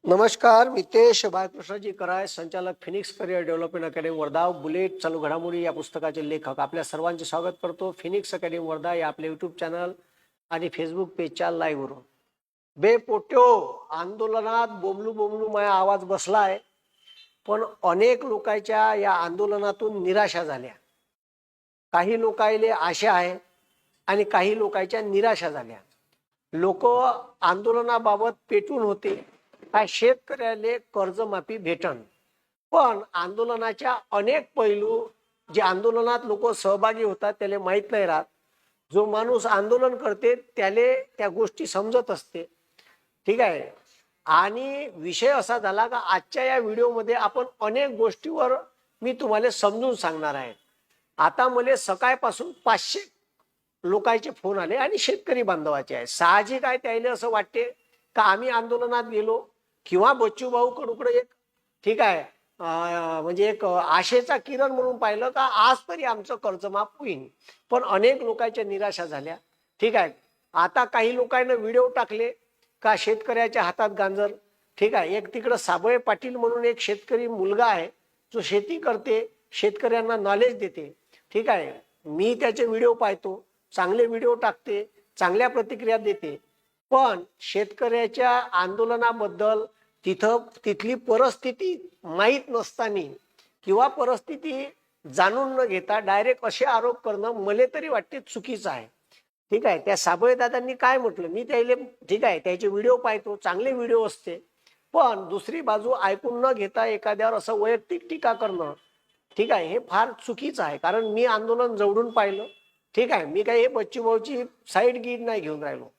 नमस्कार, मितेश बाळकृष्णजी कराय, संचालक Phoenix career development academy Wardha. Bullet चालू घडामोडी या पुस्तकाचे लेखक आपल्या सर्वांचे स्वागत करतो. फिनिक्स अकॅडमी वर्धा या आपल्या यूट्यूब चॅनल आणि फेसबुक पेजच्या लाईव्हवरून. बे पोट्यो, आंदोलनात बोंबलू बोंबलू माझा आवाज बसलाय, पण अनेक लोकांच्या या आंदोलनातून निराशा झाल्या. काही लोकांले आशा आहे आणि काही लोकांच्या निराशा झाल्या. लोक आंदोलनाबाबत पेटून होते काय शेतकऱ्याले कर्जमाफी भेटन, पण आंदोलनाच्या अनेक पैलू जे आंदोलनात लोक सहभागी होतात त्याला माहीत नाही राहत. जो माणूस आंदोलन करते त्याले त्या गोष्टी समजत असते. ठीक आहे. आणि विषय असा झाला का आजच्या या व्हिडिओमध्ये आपण अनेक गोष्टीवर मी तुम्हाला समजून सांगणार आहे. आता मला सकाळपासून 500 लोकांचे फोन आले आणि शेतकरी बांधवाचे आहे. साहजिक आहे, त्याला असं वाटते का आम्ही आंदोलनात गेलो किंवा बच्चू भाऊ कडूकडे एक ठीक आहे म्हणजे एक आशेचा किरण म्हणून पाहिलं का आज तरी आमचं कर्जमाफ होईल. पण अनेक लोकांच्या निराशा झाल्या. ठीक आहे. आता काही लोकांना व्हिडिओ टाकले का शेतकऱ्याच्या हातात गांजर. ठीक आहे. एक तिकडं साबळे पाटील म्हणून एक शेतकरी मुलगा आहे जो शेती करते, शेतकऱ्यांना नॉलेज देते. ठीक आहे. मी त्याचे व्हिडिओ पाहतो, चांगले व्हिडिओ टाकते, चांगल्या प्रतिक्रिया देते. पण शेतकऱ्याच्या आंदोलनाबद्दल तिथली परिस्थिती माहीत नसताना किंवा परिस्थिती जाणून न घेता डायरेक्ट असे आरोप करणं मला तरी वाटते चुकीचं आहे. ठीक आहे. त्या साबळे दादांनी काय म्हटलं मी त्याला ठीक आहे त्याचे व्हिडिओ पाहतो, चांगले व्हिडिओ असते, पण दुसरी बाजू ऐकून न घेता एखाद्यावर असं वैयक्तिक टीका करणं ठीक आहे हे फार चुकीचं आहे. कारण मी आंदोलन जवळून पाहिलं. ठीक आहे. मी काही हे बच्चू भाऊची साईड गीड नाही घेऊन राहिलो.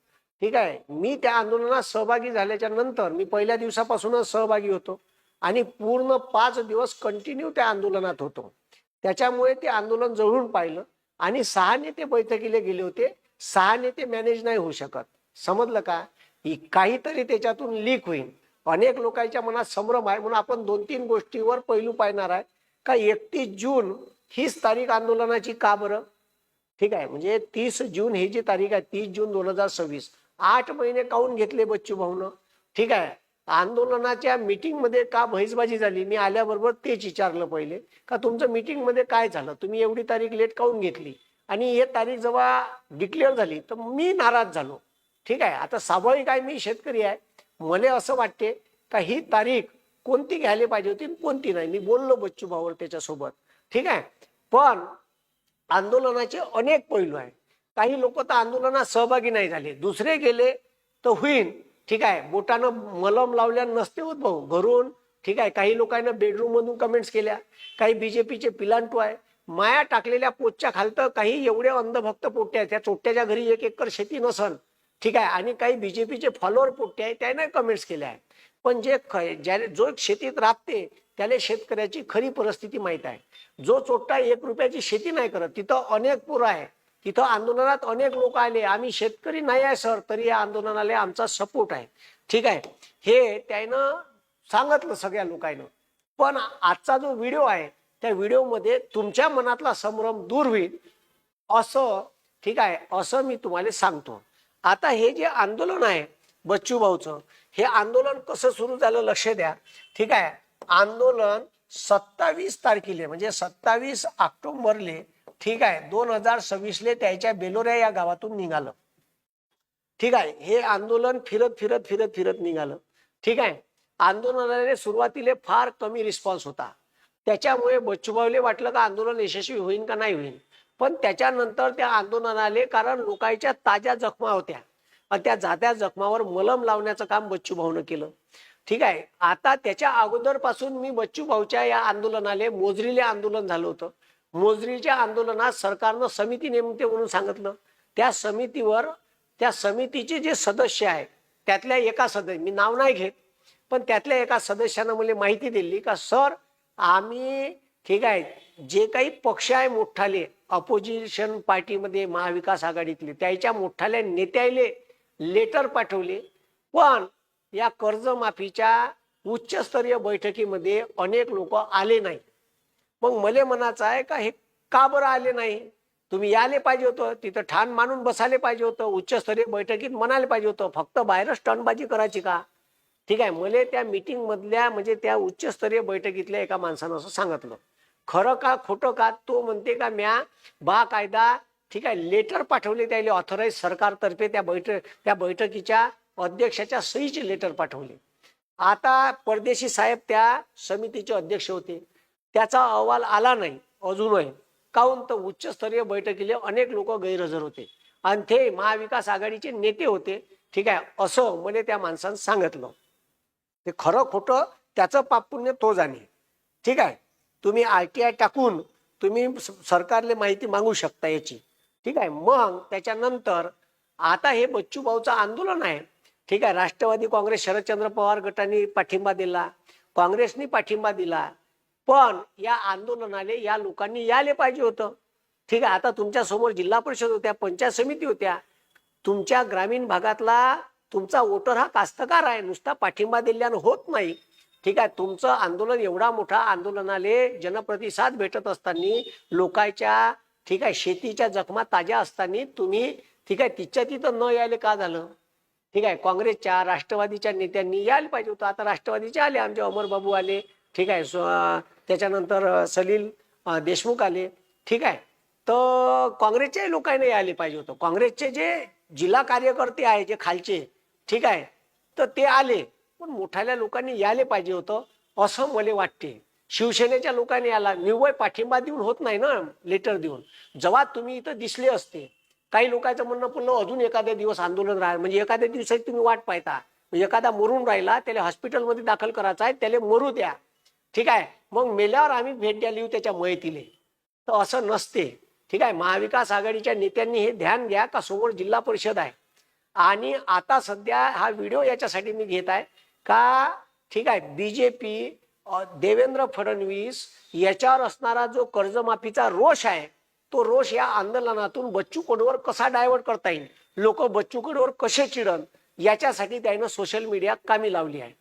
ठीक आहे. मी त्या आंदोलनात सहभागी झाल्याच्या नंतर मी पहिल्या दिवसापासूनच सहभागी होतो आणि पूर्ण 5 दिवस कंटिन्यू त्या आंदोलनात होतो. त्याच्यामुळे ते आंदोलन जवळून पाहिलं आणि 6 नेते बैठकीला गेले होते. 6 नेते मॅनेज नाही होऊ शकत. समजलं का? काहीतरी त्याच्यातून लीक होईल. अनेक लोकांच्या मनात संभ्रम आहे म्हणून आपण 2-3 गोष्टीवर पैलू पाहणार आहे का 31 जून हीच तारीख आंदोलनाची का बरं. ठीक आहे. म्हणजे 30 जून ही जी तारीख आहे 30 जून 2026 8 महिने काऊन घेतले बच्चू भाऊनं. ठीक आहे. आंदोलनाच्या मीटिंग मध्ये का बहिष्बाजी झाली. मी आल्याबरोबर तेच विचारलं पहिले का तुमचं मीटिंग मध्ये काय झालं, तुम्ही एवढी तारीख लेट काऊन घेतली. आणि ही तारीख जेव्हा डिक्लेअर झाली तर मी नाराज झालो. ठीक आहे. आता स्वाभाविक आहे, मी शेतकरी आहे, मला असं वाटते का ही तारीख कोणती घ्यायला पाहिजे होती कोणती नाही. मी बोललो बच्चू भाऊवर त्याच्यासोबत. ठीक आहे. पण आंदोलनाचे अनेक पैलू आहे. काही लोक तर आंदोलनात सहभागी नाही झाले, दुसरे गेले तर होईल. ठीक आहे. बोटानं मलम लावल्या नसते होत भाऊ घरून. ठीक आहे. काही लोकांना बेडरूम मधून कमेंट्स केल्या, काही बीजेपीचे पिलांटू आहे. माया टाकलेल्या पोटच्या खालतं काही एवढे अंधभक्त पोट्टे आहेत, त्या चोट्ट्याच्या घरी 1 एकर शेती नसन. ठीक आहे. आणि काही बीजेपीचे फॉलोअर पोट्टे आहे त्याने कमेंट्स केल्या आहेत. पण जो शेतीत राबते त्याला शेतकऱ्याची खरी परिस्थिती माहीत आहे. जो चोट्टा 1 रुपयाची शेती नाही करत तिथं अनेक पोरं आहे. तिथं आंदोलनात अनेक लोक आले, आम्ही शेतकरी नाही आहे सर तरी या आंदोलनाला आमचा सपोर्ट आहे. ठीक आहे. हे त्यानं सांगितलं सगळ्या लोकांना. पण आजचा जो व्हिडिओ आहे त्या व्हिडिओमध्ये तुमच्या मनातला संभ्रम दूर होईल असं ठीक आहे असं मी तुम्हाला सांगतो. आता हे जे आंदोलन आहे बच्चू भाऊचं, हे आंदोलन कसं सुरू झालं लक्ष द्या. ठीक आहे. आंदोलन 27 तारखेला म्हणजे 27 ऑक्टोबरले ठीक आहे 2026 त्याच्या बेलोऱ्या या गावातून निघालं. ठीक आहे. हे आंदोलन फिरत फिरत फिरत फिरत निघालं. ठीक आहे. आंदोलनाने सुरुवातीला फार कमी रिस्पॉन्स होता. त्याच्यामुळे बच्चूभाऊले वाटलं का आंदोलन यशस्वी होईल का नाही होईल. पण त्याच्यानंतर त्या आंदोलनाले कारण लोकांच्या ताज्या जखमा होत्या आणि त्या जात्या जखमावर मलम लावण्याचं काम बच्चू भाऊनं केलं. ठीक आहे. आता त्याच्या अगोदर पासून मी बच्चू भाऊच्या या आंदोलनाले मोजरीले आंदोलन झालं होतं. मोजरीच्या आंदोलनात सरकारनं समिती नेमते म्हणून सांगितलं. त्या समितीवर त्या समितीचे जे सदस्य आहे त्यातल्या एका सदस्य, मी नाव नाही घेत, पण त्यातल्या एका सदस्यानं मला माहिती दिली का सर आम्ही ठीक आहे जे काही पक्ष आहे मोठाले अपोजिशन पार्टीमध्ये महाविकास आघाडीतले त्याच्या मोठाल्या नेत्याले लेटर पाठवले, पण या कर्जमाफीच्या उच्चस्तरीय बैठकीमध्ये अनेक लोक आले नाही. मग मला म्हणायचं आहे का हे का बरं आले नाही. तुम्ही यायला पाहिजे होतं, तिथं ठाण मानून बसायला पाहिजे होतं, उच्चस्तरीय बैठकीत म्हणायला पाहिजे होतं. फक्त बाहेर स्टंटबाजी करायची का. ठीक आहे. मला त्या मीटिंग मधल्या म्हणजे त्या उच्चस्तरीय बैठकीतल्या एका माणसानं असं सांगितलं. खरं का खोटं का तो म्हणते का म्या बाकायदा ठीक आहे लेटर पाठवले त्याला ऑथराईज सरकारतर्फे त्या बैठकीच्या अध्यक्षाच्या सहीचे लेटर पाठवले. आता परदेशी साहेब त्या समितीचे अध्यक्ष होते, त्याचा अहवाल आला नाही अजूनही. काहून तर उच्चस्तरीय बैठकीला अनेक लोक गैरहजर होते आणि ते महाविकास आघाडीचे नेते होते. ठीक आहे, असं मला त्या माणसानं सांगितलं. ते खरं खोटं त्याचं पाप पुण्य तो जाणे. ठीक आहे, तुम्ही RTI टाकून तुम्ही सरकारला माहिती मागू शकता याची. ठीक आहे, मग त्याच्यानंतर आता हे बच्चू भाऊचं आंदोलन आहे. ठीक आहे, राष्ट्रवादी काँग्रेस शरदचंद्र पवार गटाने पाठिंबा दिला, काँग्रेसने पाठिंबा दिला, पण या आंदोलनाला या लोकांनी यायला पाहिजे होतं. ठीक आहे, आता तुमच्या समोर जिल्हा परिषद होत्या, पंचायत समिती होत्या, तुमच्या ग्रामीण भागातला तुमचा वोटर हा कास्तकार आहे, नुसता पाठिंबा दिल्यानं होत नाही. ठीक आहे, तुमचं आंदोलन एवढा मोठा आंदोलनाले जनप्रतिसाद भेटत असताना लोकांच्या ठीक आहे शेतीच्या जखमा ताज्या असताना तुम्ही ठीक आहे तिच्या तिथं न यायला का झालं. ठीक आहे, काँग्रेसच्या राष्ट्रवादीच्या नेत्यांनी यायला पाहिजे होतं. आता राष्ट्रवादीचे आले, आमचे अमरबाबू आले. ठीक आहे, त्याच्यानंतर सलील देशमुख आले. ठीक आहे, तर काँग्रेसच्याही लोकांनी यायला पाहिजे होतं. काँग्रेसचे जे जिल्हा कार्यकर्ते आहे जे खालचे ठीक आहे तर ते आले, पण मोठ्याल्या लोकांनी यायला पाहिजे होतं असं मला वाटते. शिवसेनेच्या लोकांनी याला निव्वळ पाठिंबा देऊन होत नाही ना, लेटर देऊन. जेव्हा तुम्ही इथं दिसले असते, काही लोकांचं म्हणणं पुन्हा अजून एखाद्या दिवस आंदोलन राहील, म्हणजे एखाद्या दिवसाची तुम्ही वाट पाहता. एखादा मरून राहिला त्याला हॉस्पिटलमध्ये दाखल करायचा आहे, त्याला मरू द्या. ठीक आहे, मग मेल्यावर आम्ही भेट द्यायला येऊ त्याच्या मयतीले, तर असं नसते. ठीक आहे, महाविकास आघाडीच्या नेत्यांनी हे ध्यान घ्या का समोर जिल्हा परिषद आहे. आणि आता सध्या हा व्हिडिओ याच्यासाठी मी घेत आहे का ठीक आहे BJP देवेंद्र फडणवीस याच्यावर असणारा जो कर्जमाफीचा रोष आहे, तो रोष या आंदोलनातून बच्चू कडूवर कसा डायव्हर्ट करता येईल, लोक बच्चू कडूवर कसे चिडन, याच्यासाठी त्यानं सोशल मीडिया कामी लावली आहे.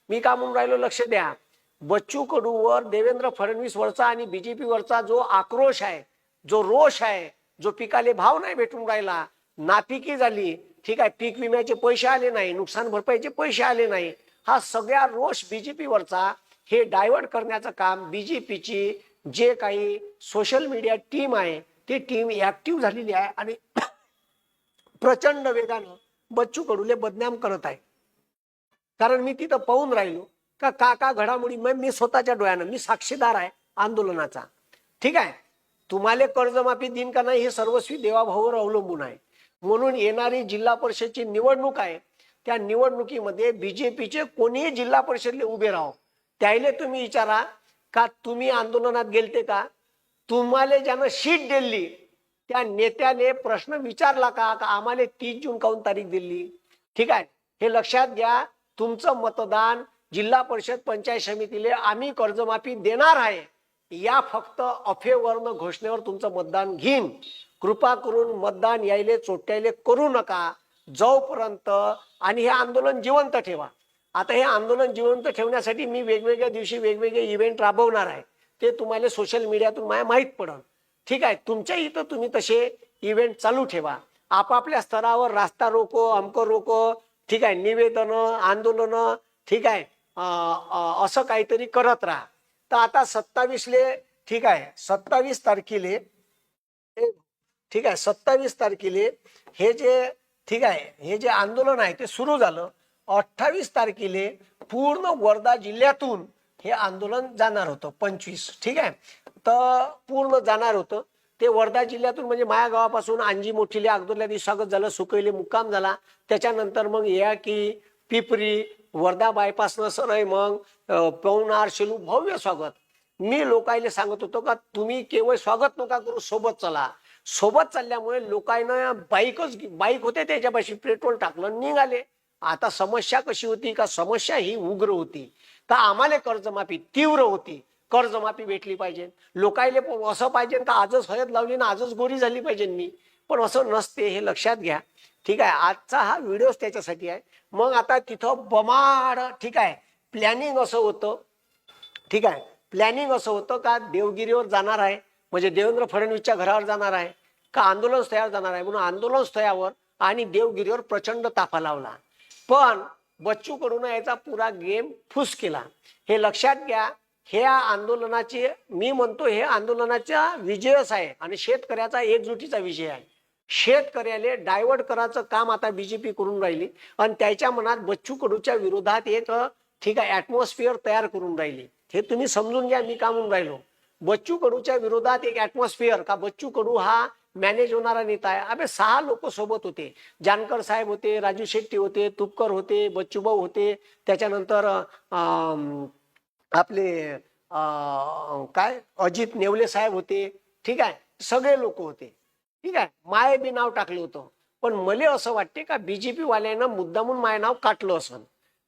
मी का म्हणून राहिलो लक्ष द्या. बच्चू कडूवर देवेंद्र फडणवीस वरचा आणि BJP वरचा जो आक्रोश आहे, जो रोष आहे, जो पिकाले भाव नाही भेटून राहिला, नापिकी झाली. ठीक आहे, पीक विम्याचे पैसे आले नाही, नुकसान भरपाईचे पैसे आले नाही, हा सगळा रोष BJP वरचा हे डायव्हर्ट करण्याचं काम BJPची जे काही सोशल मीडिया टीम आहे ती टीम ऍक्टिव्ह झालेली आहे आणि प्रचंड वेगानं बच्चू कडूले बदनाम करत आहे. कारण मी तिथं पाहून राहिलो का घडामोडी मी स्वतःच्या डोळ्यानं मी साक्षीदार आहे आंदोलनाचा. ठीक आहे, तुम्हाला कर्जमाफी दिन का नाही हे सर्वस्वी देवाभावावर अवलंबून आहे. म्हणून येणारी जिल्हा परिषदची निवडणूक आहे, त्या निवडणुकीमध्ये BJPचे कोणीही जिल्हा परिषदले उभे राहो, त्याला तुम्ही विचारा का तुम्ही आंदोलनात गेलते का, तुम्हाला ज्यानं शीट दिली त्या नेत्याने प्रश्न विचारला का आम्हाला 30 जून काऊन तारीख दिली. ठीक आहे, हे लक्षात घ्या. तुमचं मतदान जिल्हा परिषद पंचायत समितीले आम्ही कर्जमाफी देणार आहे या फक्त अफेवरनं घोषणेवर तुमचं मतदान घेईन. कृपा करून मतदान यायले चोट्याले करू नका जोपर्यंत, आणि हे आंदोलन जिवंत ठेवा. आता हे आंदोलन जिवंत ठेवण्यासाठी मी वेगवेगळ्या दिवशी वेगवेगळे इव्हेंट राबवणार आहे, ते तुम्हाला सोशल मीडियातून मला माहीत पडल. ठीक आहे, तुमच्या इथं तुम्ही तसे इव्हेंट चालू ठेवा आपापल्या स्तरावर, रास्ता रोको, अमको रोको, ठीक आहे, निवेदन, आंदोलन, ठीक आहे, असं काहीतरी करत राहा. तर आता 27ले ठीक आहे 27 तारखेले ठीक आहे 27 तारखेले हे जे ठीक आहे हे जे आंदोलन आहे ते सुरू झालं. 28 तारखेले पूर्ण वर्धा जिल्ह्यातून हे आंदोलन जाणार होतं 25. ठीक आहे, तर पूर्ण जाणार होतं ते वर्धा जिल्ह्यातून, म्हणजे माया गावापासून अंजी मोठीले अगोदरल्या दिवशी स्वागत झालं, सुकईले मुक्काम झाला, त्याच्यानंतर मग या की पिपरी वर्धा बायपासनं सरळ मग पवनार शेलू भव्य स्वागत. मी लोकायले सांगत होतो का तुम्ही केवळ स्वागत नका करू, सोबत चला. सोबत चालल्यामुळे लोकांना बाईक होते त्याच्यापाशी पेट्रोल टाकलं निघाले. आता समस्या कशी होती का, समस्या ही उग्र होती का आम्हाला कर्जमाफी तीव्र होती, कर्जमाफी भेटली पाहिजे. लोकायले असं पाहिजे का आजच हळद लावली ना आजच गोरी झाली पाहिजे मी, पण असं नसते, हे लक्षात घ्या. ठीक आहे, आजचा हा व्हिडिओ त्याच्यासाठी आहे. मग आता तिथं बमाड ठीक आहे प्लॅनिंग असं होतं. ठीक आहे, प्लॅनिंग असं होतं का देवगिरीवर जाणार आहे, म्हणजे देवेंद्र फडणवीसच्या घरावर जाणार आहे का आंदोलन स्थळावर जाणार आहे, म्हणून आंदोलन स्थळावर आणि देवगिरीवर प्रचंड ताफा लावला. पण बच्चू कडून याचा पुरा गेम फुस केला. हे लक्षात घ्या. हे आंदोलनाचे मी म्हणतो हे आंदोलनाचा विजयच आहे आणि शेतकऱ्याचा एकजुटीचा विजय आहे. शेतकऱ्याला डायव्हर्ट करायचं काम आता बीजेपी करून राहिली आणि त्याच्या मनात बच्चू कडूच्या विरोधात एक ठीक आहे ऍटमॉस्फिअर तयार करून राहिली. हे तुम्ही समजून घ्या मी का म्हणून राहिलो. बच्चू कडूच्या विरोधात एक ऍटमॉस्फिअर का बच्चू कडू हा मॅनेज होणारा नेता आहे. अबे 6 लोक सोबत होते. जानकर साहेब होते, राजू शेट्टी होते, तुपकर होते, बच्चूभाऊ होते, त्याच्यानंतर आपले काय अजित नेवले साहेब होते. ठीक आहे सगळे लोक होते. ठीक आहे माय बी नाव टाकलं होतं. पण मला असं वाटते का बीजेपी वाल्यानं मुद्दामून माय नाव काटलं असं.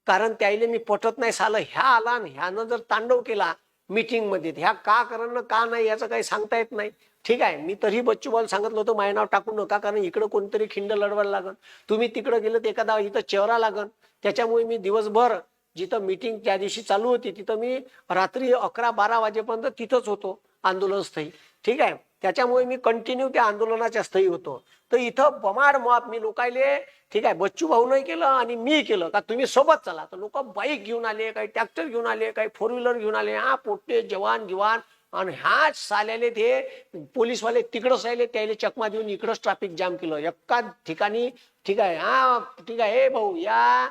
कारण त्याला मी पटत नाही सालं ह्या आला आणि ह्यानं जर तांडव केला मीटिंग मध्ये ह्या का करणं का नाही याचं काही सांगता येत नाही. ठीक आहे मी तरी बच्चूभाऊ सांगितलं होतं माय नाव टाकू नका कारण इकडं कोणतरी खिंड लढवायला लागन. तुम्ही तिकडं गेलं तर एखादा इथं चेहरा लागन. त्याच्यामुळे मी दिवसभर जिथं मीटिंग त्या दिवशी चालू होती तिथं मी रात्री 11-12 वाजेपर्यंत तिथंच होतो आंदोलन स्थळी. ठीक आहे त्याच्यामुळे मी कंटिन्यू त्या आंदोलनाच्या स्थळी होतो. तर इथं बमाड मॉप मी लोकायले ठीक आहे बच्चू भाऊ नाही केलं आणि मी केलं का तुम्ही सोबत चला. तर लोक बाईक घेऊन आले, काही ट्रॅक्टर घेऊन आले, काही 4 व्हीलर घेऊन आले. हा पोट्टे जवान गिवान आणि ह्याच साल्याले ते पोलीसवाले तिकडंच राहिले त्याला चकमा देऊन इकडंच ट्रॅफिक जाम केलं एका ठिकाणी. ठीक आहे हा ठीक आहे हे भाऊ या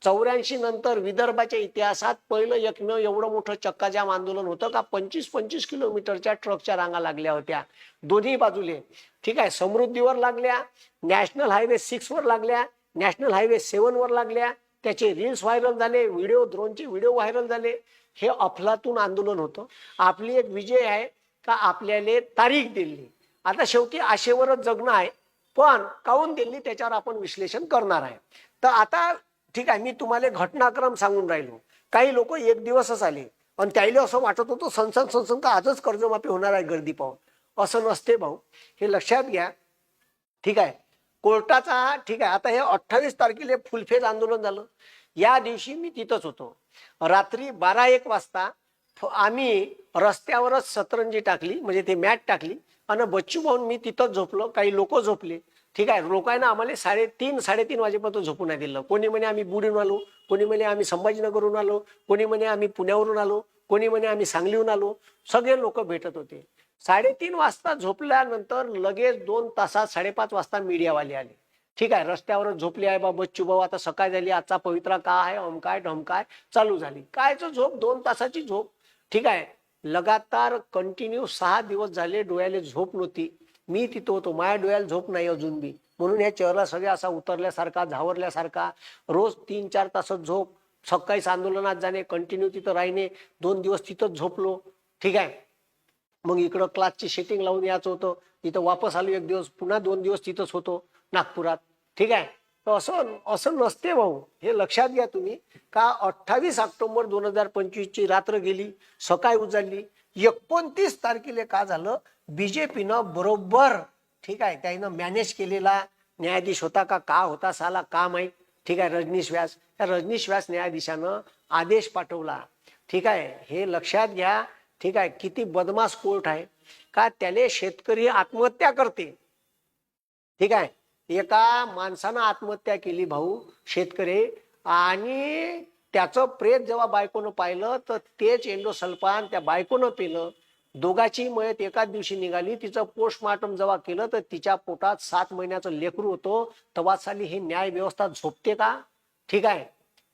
84 नंतर विदर्भाच्या इतिहासात पहिलं एकमेव एवढं मोठं चक्काजाम आंदोलन होतं का 25-25 किलोमीटरच्या ट्रकच्या रांगा लागल्या होत्या दोन्ही बाजूले. ठीक आहे समृद्धीवर लागल्या, नॅशनल हायवे 6 वर लागल्या, नॅशनल हायवे 7 वर लागल्या. त्याचे रील्स व्हायरल झाले, ड्रोनचे व्हिडिओ व्हायरल झाले. हे अफलातून आंदोलन होतं. आपली एक विजय आहे का आपल्याला तारीख दिली. आता शेवटी आशेवरच जगणं आहे. पण काऊन दिली त्याच्यावर आपण विश्लेषण करणार आहे. तर आता ठीक आहे मी तुम्हाला घटनाक्रम सांगून राहिलो. काही लोक एक दिवसच आले आणि त्याला असं वाटत होतं सनसन का आजच कर्जमाफी होणार आहे गर्दी पाहून. असं नसते भाऊ हे लक्षात घ्या. ठीक आहे कोर्टाचा ठीक आहे आता हे 28 तारखेला फुलफेज आंदोलन झालं. या दिवशी मी तिथंच होतो. रात्री 12-1 वाजता आम्ही रस्त्यावरच सतरंजी टाकली म्हणजे ते मॅट टाकली आणि बच्चू भाऊन मी तिथंच झोपलो. काही लोक झोपले. ठीक आहे लोकांना आम्हाला 3:30 वाजेपर्यंत झोपून नाही दिलं. कोणी म्हणे आम्ही बुडून आलो, कोणी म्हणे आम्ही संभाजीनगरहून आलो, कोणी म्हणे आम्ही पुण्यावरून आलो, कोणी म्हणे आम्ही सांगलीहून आलो. सगळे लोक भेटत होते. 3:30 वाजता झोपल्यानंतर लगेच 2 तासात 5:30 वाजता मीडियावाले आले. ठीक आहे रस्त्यावरच झोपले आहे बा बच्चू भाऊ आता सकाळ झाली आजचा पवित्रा का आहे अमकाय ढमकाय चालू झाली. कायचं झोप 2 तासाची झोप. ठीक आहे लगातार कंटिन्यू 6 दिवस झाले डोळ्याला झोप नव्हती. मी तिथं होतो माझ्या डोळ्याला झोप नाही अजून बी. म्हणून या चेहरा सगळ्या असा उतरल्यासारखा झावरल्यासारखा. रोज 3-4 तासात झोप. सकाळीच आंदोलनात जाणे कंटिन्यू तिथं राहणे. 2 दिवस तिथंच झोपलो. ठीक आहे मग इकडं क्लासची सेटिंग लावून यायचं होतं. इथं वापस आलो 1 दिवस पुन्हा 2 दिवस तिथंच होतो नागपुरात. ठीक आहे तर असं नसते भाऊ हे लक्षात घ्या तुम्ही का 28 ऑक्टोबर 2025 ची रात्र गेली सकाळी उजाडली. 29 तारखेला का झालं बीजेपीनं बरोबर ठीक आहे त्यानं मॅनेज केलेला न्यायाधीश होता का होता साला का माहीत. ठीक आहे रजनीश व्यास. त्या रजनीश व्यास न्यायाधीशानं आदेश पाठवला. ठीक आहे हे लक्षात घ्या. ठीक आहे किती बदमाश कोर्ट आहे का त्याले शेतकरी आत्महत्या करते. ठीक आहे एका माणसानं आत्महत्या केली भाऊ शेतकरी आणि त्याचं प्रेत जेव्हा बायकोनं पाहिलं तर तेच एंडोसल्फान त्या बायकोनं पिलं. दोघाची मयत एकाच दिवशी निघाली. तिचं पोस्टमार्टम जेव्हा केलं तर तिच्या पोटात 7 महिन्याचं लेकरू होतो. तेव्हा साली हे न्याय व्यवस्था झोपते का. ठीक आहे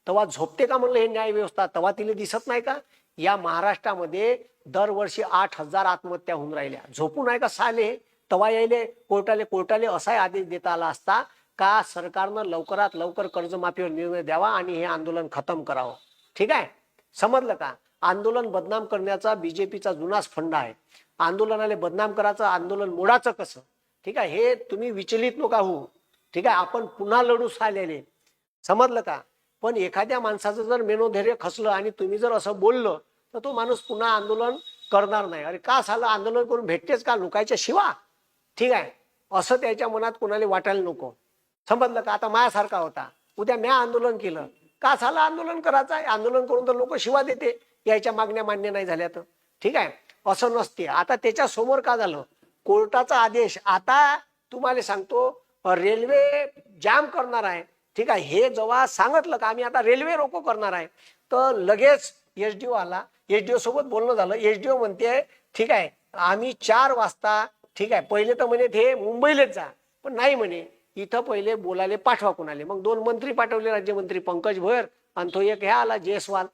तेव्हा झोपते का म्हणलं हे न्याय व्यवस्था. तेव्हा तिला दिसत नाही का. या महाराष्ट्रामध्ये दरवर्षी 8,000 आत्महत्या होऊन राहिल्या. झोपून आहे का साले. तेव्हा यायले कोर्टाले असाही आदेश देता आला असता का सरकारनं लवकरात लवकर कर्जमाफीवर निर्णय द्यावा आणि हे आंदोलन खतम करावं. ठीक आहे समजलं का. आंदोलन बदनाम करण्याचा बीजेपीचा जुनाच फंड आहे. आंदोलनाला बदनाम करायचं आंदोलन मोडाचं कसं. ठीक आहे हे तुम्ही विचलित नका होऊ. ठीक आहे आपण पुन्हा लढूच आलेले समजलं का. पण एखाद्या माणसाचं जर मेनोधैर्य खचलं आणि तुम्ही जर असं बोललं तर तो माणूस पुन्हा आंदोलन करणार नाही. अरे का झालं आंदोलन करून भेटतेच का लोकांच्या शिवा. ठीक आहे असं त्याच्या मनात कोणाला वाटायला नको. समजलं का. आता माझ्यासारखा होता उद्या मी आंदोलन केलं का झालं आंदोलन करायचं आहे. आंदोलन करून तर लोक शिवा देते याच्या मागण्या मान्य नाही झाल्या तर. ठीक आहे असं नसते. आता त्याच्या समोर का झालं कोर्टाचा आदेश. आता तुम्हाला सांगतो रेल्वे जाम करणार आहे ठीक आहे, हे जेव्हा सांगितलं का आम्ही आता रेल्वे रोको करणार आहे, तर लगेच एसडीओ आला. एसडीओ सोबत बोलणं झालं. एसडीओ म्हणते ठीक आहे आम्ही 4 वाजता, ठीक आहे, पहिले तर म्हणे ते मुंबईलाच जा, पण नाही म्हणे इथं पहिले बोलायला पाठवा कोणाले. मग 2 मंत्री पाठवले, राज्यमंत्री पंकज भोयर आणि तो एक ह्या आला जयस्वाल.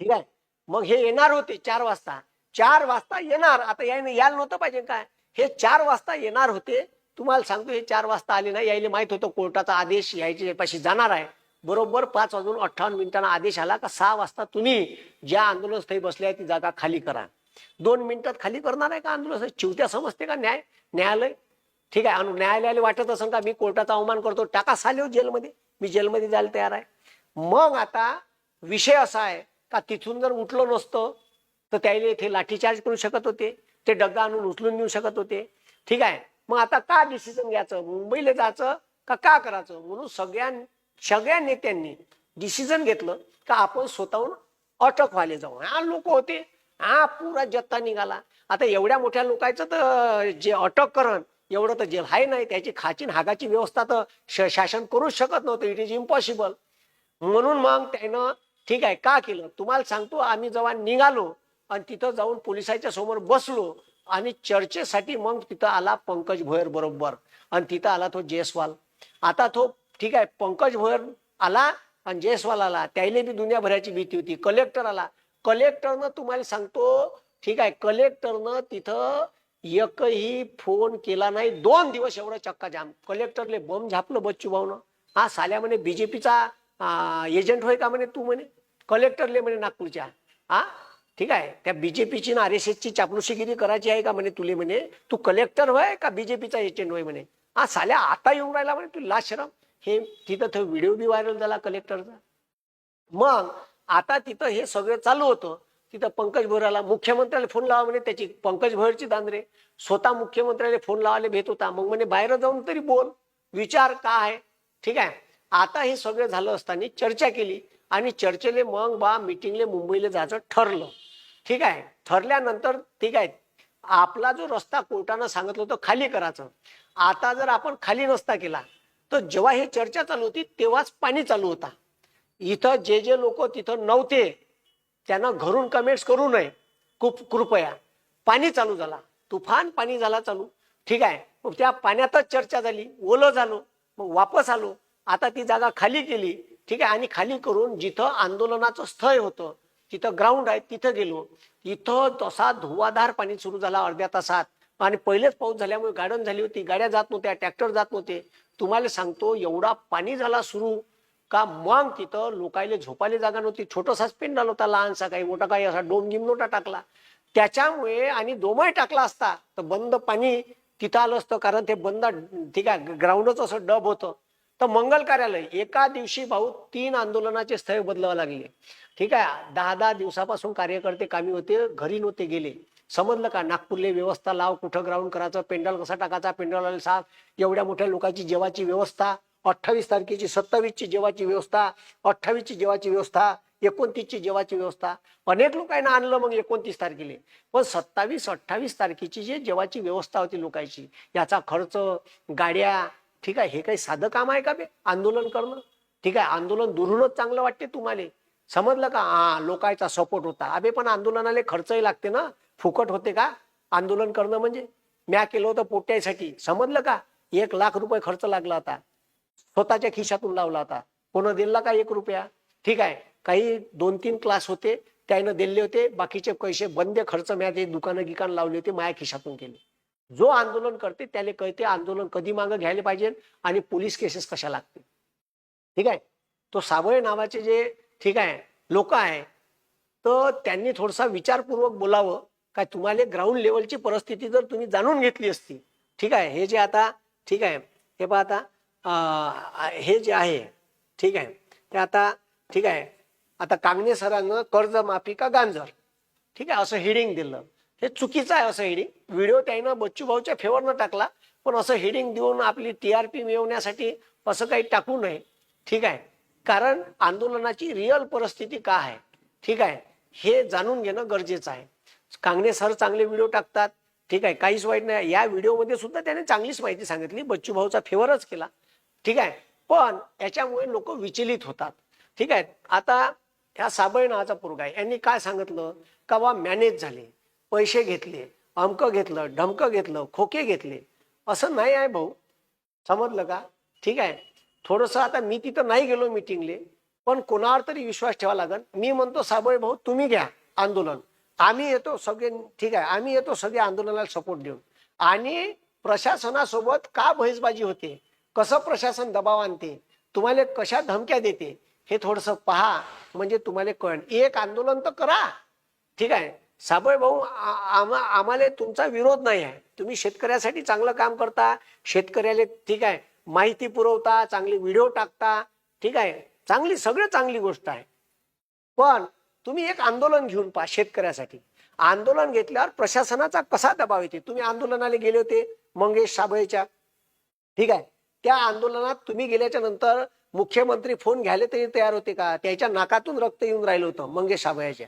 ठीक आहे, मग हे येणार होते 4 वाजता. 4 वाजता येणार, आता यायला नव्हतं पाहिजे काय, हे 4 वाजता येणार होते. तुम्हाला सांगतो हे 4 वाजता आले नाही, यायला माहित होतं कोर्टाचा आदेश यायचे पाशी जाणार आहे. बरोबर 5:58 आदेश आला का 6 वाजता तुम्ही ज्या आंदोलनस्थळी बसले आहे ती जागा खाली करा. 2 मिनिटात खाली करणार आहे का आंदोलन? चिवत्या समजते का न्यायालय? ठीक आहे, आणि न्यायालयाला वाटत असेल का मी कोर्टाचा अवमान करतो, टाका साले जेलमध्ये, मी जेलमध्ये जायला तयार आहे. मग आता विषय असा आहे का तिथून जर उठलं नसतं तर त्याला इथे लाठीचार्ज करू शकत होते, ते डग्गा आणून उचलून नेऊ शकत होते. ठीक आहे, मग आता का डिसिजन घ्यायचं, मुंबईला जायचं का करायचं, म्हणून सगळ्या नेत्यांनी डिसिजन घेतलं का आपण स्वतःहून अटक व्हायला जाऊ. हा लोक होते, हा पुरा जत्ता निघाला. आता एवढ्या मोठ्या लोकांचं तर जे अटक करण एवढं तर जेल आहे नाही, त्याची खाची हागाची व्यवस्था तर शासन करूच शकत नव्हतं. It is impossible. म्हणून मग त्यानं ठीक आहे का केलं तुम्हाला सांगतो. आम्ही जेव्हा निघालो आणि तिथं जाऊन पोलिसाच्या समोर बसलो आणि चर्चेसाठी मग तिथं आला पंकज भोयर बरोबर, आणि तिथं आला तो जयस्वाल. आता तो ठीक आहे पंकज भोयर आला आणि जयस्वाल आला, त्याला बी दुनियाभराची भीती होती. कलेक्टर आला, कलेक्टरनं तुम्हाला सांगतो ठीक आहे कलेक्टरनं तिथं एकही फोन केला नाही. 2 दिवस एवढा चक्का जाम. कलेक्टरले बम झापलं बच्चू भाऊनं. हा साल्या म्हणे बीजेपीचा एजंट होय का म्हणे तू, म्हणे कलेक्टरले म्हणे नागपूरच्या. हा ठीक आहे, त्या बीजेपीची ना RSSची चापलुसीगिरी करायची आहे का म्हणे तुले, म्हणे तू कलेक्टर होय का बीजेपीचा एजंट होय म्हणे. हा साल्या आता येऊन राहिला म्हणे तू लाज शरम. हे तिथं तो व्हिडिओ बी व्हायरल झाला कलेक्टरचा. मग आता तिथं हे सगळं चालू होतं. तिथं पंकज भोयरला मुख्यमंत्र्याला फोन लावा म्हणे, त्याची पंकज भोयरची दांदरे स्वतः मुख्यमंत्र्याला फोन लावायला भेट होता. मग म्हणे बाहेर जाऊन तरी बोल, विचार काय. ठीक आहे, आता हे सगळं झालं असताना चर्चा केली आणि चर्चेले मग बा मीटिंगले मुंबईला जायचं ठरलं. ठीक आहे, ठरल्यानंतर ठीक आहे आपला जो रस्ता कोर्टानं सांगितलं होतं खाली करायचं, आता जर आपण खाली नसता केला तर जेव्हा हे चर्चा चालू होती तेव्हाच पाणी चालू होता. इथं जे लोक तिथं नव्हते त्यांना घरून कमेंट्स करू नये कृपया. पाणी चालू झाला, तुफान पाणी झाला चालू. ठीक आहे, मग त्या पाण्यातच चर्चा झाली, ओलं झालो, मग वापस आलो. आता ती जागा खाली केली. ठीक आहे, आणि खाली करून जिथं आंदोलनाचं स्थळ होतं तिथं ग्राउंड आहे तिथं गेलो. इथं तसा धुवाधार पाणी सुरू झाला अर्ध्या तासात. आणि पहिलेच पाऊस झाल्यामुळे गार्डन झाली होती, गाड्या जात नव्हत्या, ट्रॅक्टर जात नव्हते. तुम्हाला सांगतो एवढा पाणी झाला सुरू का मग तिथं लोकायले झोपायला जागा नव्हती. छोटासाच पेंडाल होता लहानसा, काही मोठा काही असा डोम गिम नव्हता टाकला. त्याच्यामुळे आणि डोमही टाकला असता तर बंद पाणी तिथं आलं असतं, कारण ते बंद ठीक आहे ग्राउंडच असं डब होतं. तर मंगल कार्यालय एका दिवशी भाऊ 3 आंदोलनाचे स्थळ बदलावं लागले. ठीक आहे, 10-10 दिवसापासून कार्यकर्ते कामी होते, घरी नव्हते गेले. समजलं का, नागपूरले व्यवस्था लाव, कुठं ग्राउंड करायचं, पेंडॉल कसा टाकायचा, पेंडॉल साफ, एवढ्या मोठ्या लोकांची जेवाची व्यवस्था, 28 तारखेची 27ची जेवाची व्यवस्था, 28ची जेवाची व्यवस्था, 29ची जेवाची व्यवस्था. अनेक लोकांना आणलं मग 29 तारखेला. पण 27-28 तारखेची जे जेवाची व्यवस्था होती लोकांची, याचा खर्च, गाड्या, ठीक आहे, हे काही साधं काम आहे का बे आंदोलन करणं. ठीक आहे, आंदोलन दुरूनच चांगलं वाटते तुम्हाला, समजलं का. हा लोकांचा सपोर्ट होता. अबे पण आंदोलनाला खर्चही लागते ना, फुकट होते का आंदोलन करणं. म्हणजे म्या केलं होतं पोट्यासाठी, समजलं का. 1 लाख रुपये खर्च लागला होता, स्वतःच्या खिशातून लावला होता, कोण दिला का 1 रुपया. ठीक आहे, काही 2-3 क्लास होते त्यानं दिले होते, बाकीचे पैसे बंद खर्च म्या ते दुकानं गिकान लावले होते, माझ्या खिशातून केले. जो आंदोलन करते त्याला कळते आंदोलन कधी मागं घ्यायला पाहिजे आणि पोलीस केसेस कशा लागते. ठीक आहे, तो साबळे नावाचे जे ठीक आहे लोक आहे, तर त्यांनी थोडासा विचारपूर्वक बोलावं. काय तुम्हाला ग्राउंड लेवलची परिस्थिती जर तुम्ही जाणून घेतली असती. ठीक आहे, हे जे आता ठीक आहे हे पहा आता हे जे आहे ठीक आहे ते आता ठीक आहे, आता कांगणे सरांना कर्जमाफी का गांजर, ठीक आहे असं हेडिंग दिलं. हे चुकीचं आहे असं हेडिंग. व्हिडिओ त्यानं बच्चू भाऊच्या फेवरनं टाकला, पण असं हेडिंग देऊन आपली TRP मिळवण्यासाठी असं काही टाकू नये. ठीक आहे, कारण आंदोलनाची रिअल परिस्थिती काय आहे ठीक आहे हे जाणून घेणं गरजेचं आहे. कांगणे सर चांगले व्हिडिओ टाकतात, ठीक आहे, काहीच वाईट नाही. या व्हिडिओमध्ये सुद्धा त्याने चांगलीच माहिती सांगितली, बच्चू भाऊचा फेवरच केला. ठीक आहे, पण याच्यामुळे लोक विचलित होतात. ठीक आहे. आता ह्या साबळे नावाचा पोरगा आहे, यांनी काय सांगितलं का बा मॅनेज झाले, पैसे घेतले, अमकं घेतलं, ढमकं घेतलं, खोके घेतले. असं नाही आहे भाऊ, समजलं का? ठीक आहे. थोडंसं आता मी तिथं नाही गेलो मिटिंगले, पण कोणावर तरी विश्वास ठेवा लागेल. मी म्हणतो साबळे भाऊ तुम्ही घ्या आंदोलन, आम्ही येतो सगळे. ठीक आहे, आम्ही येतो सगळे आंदोलनाला सपोर्ट देऊन. आणि प्रशासनासोबत का बहिष्बाजी होते, कसं प्रशासन दबाव आणते, तुम्हाला कशा धमक्या देते, हे थोडंसं पहा, म्हणजे तुम्हाला कळेल. एक आंदोलन तर करा. ठीक आहे साबळे भाऊ, आम्हाला तुमचा विरोध नाही आहे. तुम्ही शेतकऱ्यासाठी चांगलं काम करता, शेतकऱ्याला ठीक आहे माहिती पुरवता, चांगली व्हिडिओ टाकता. ठीक आहे, चांगली सगळं चांगली गोष्ट आहे. पण तुम्ही एक आंदोलन घेऊन पहा शेतकऱ्यासाठी. आंदोलन घेतल्यावर प्रशासनाचा कसा दबाव येते. तुम्ही आंदोलनाला गेले होते मंगेश साबळेच्या. ठीक आहे, त्या आंदोलनात तुम्ही गेल्याच्या नंतर मुख्यमंत्री फोन घ्यायला तरी तयार होते का? त्याच्या नाकातून रक्त येऊन राहिलं होतं मंगेश साबळेच्या.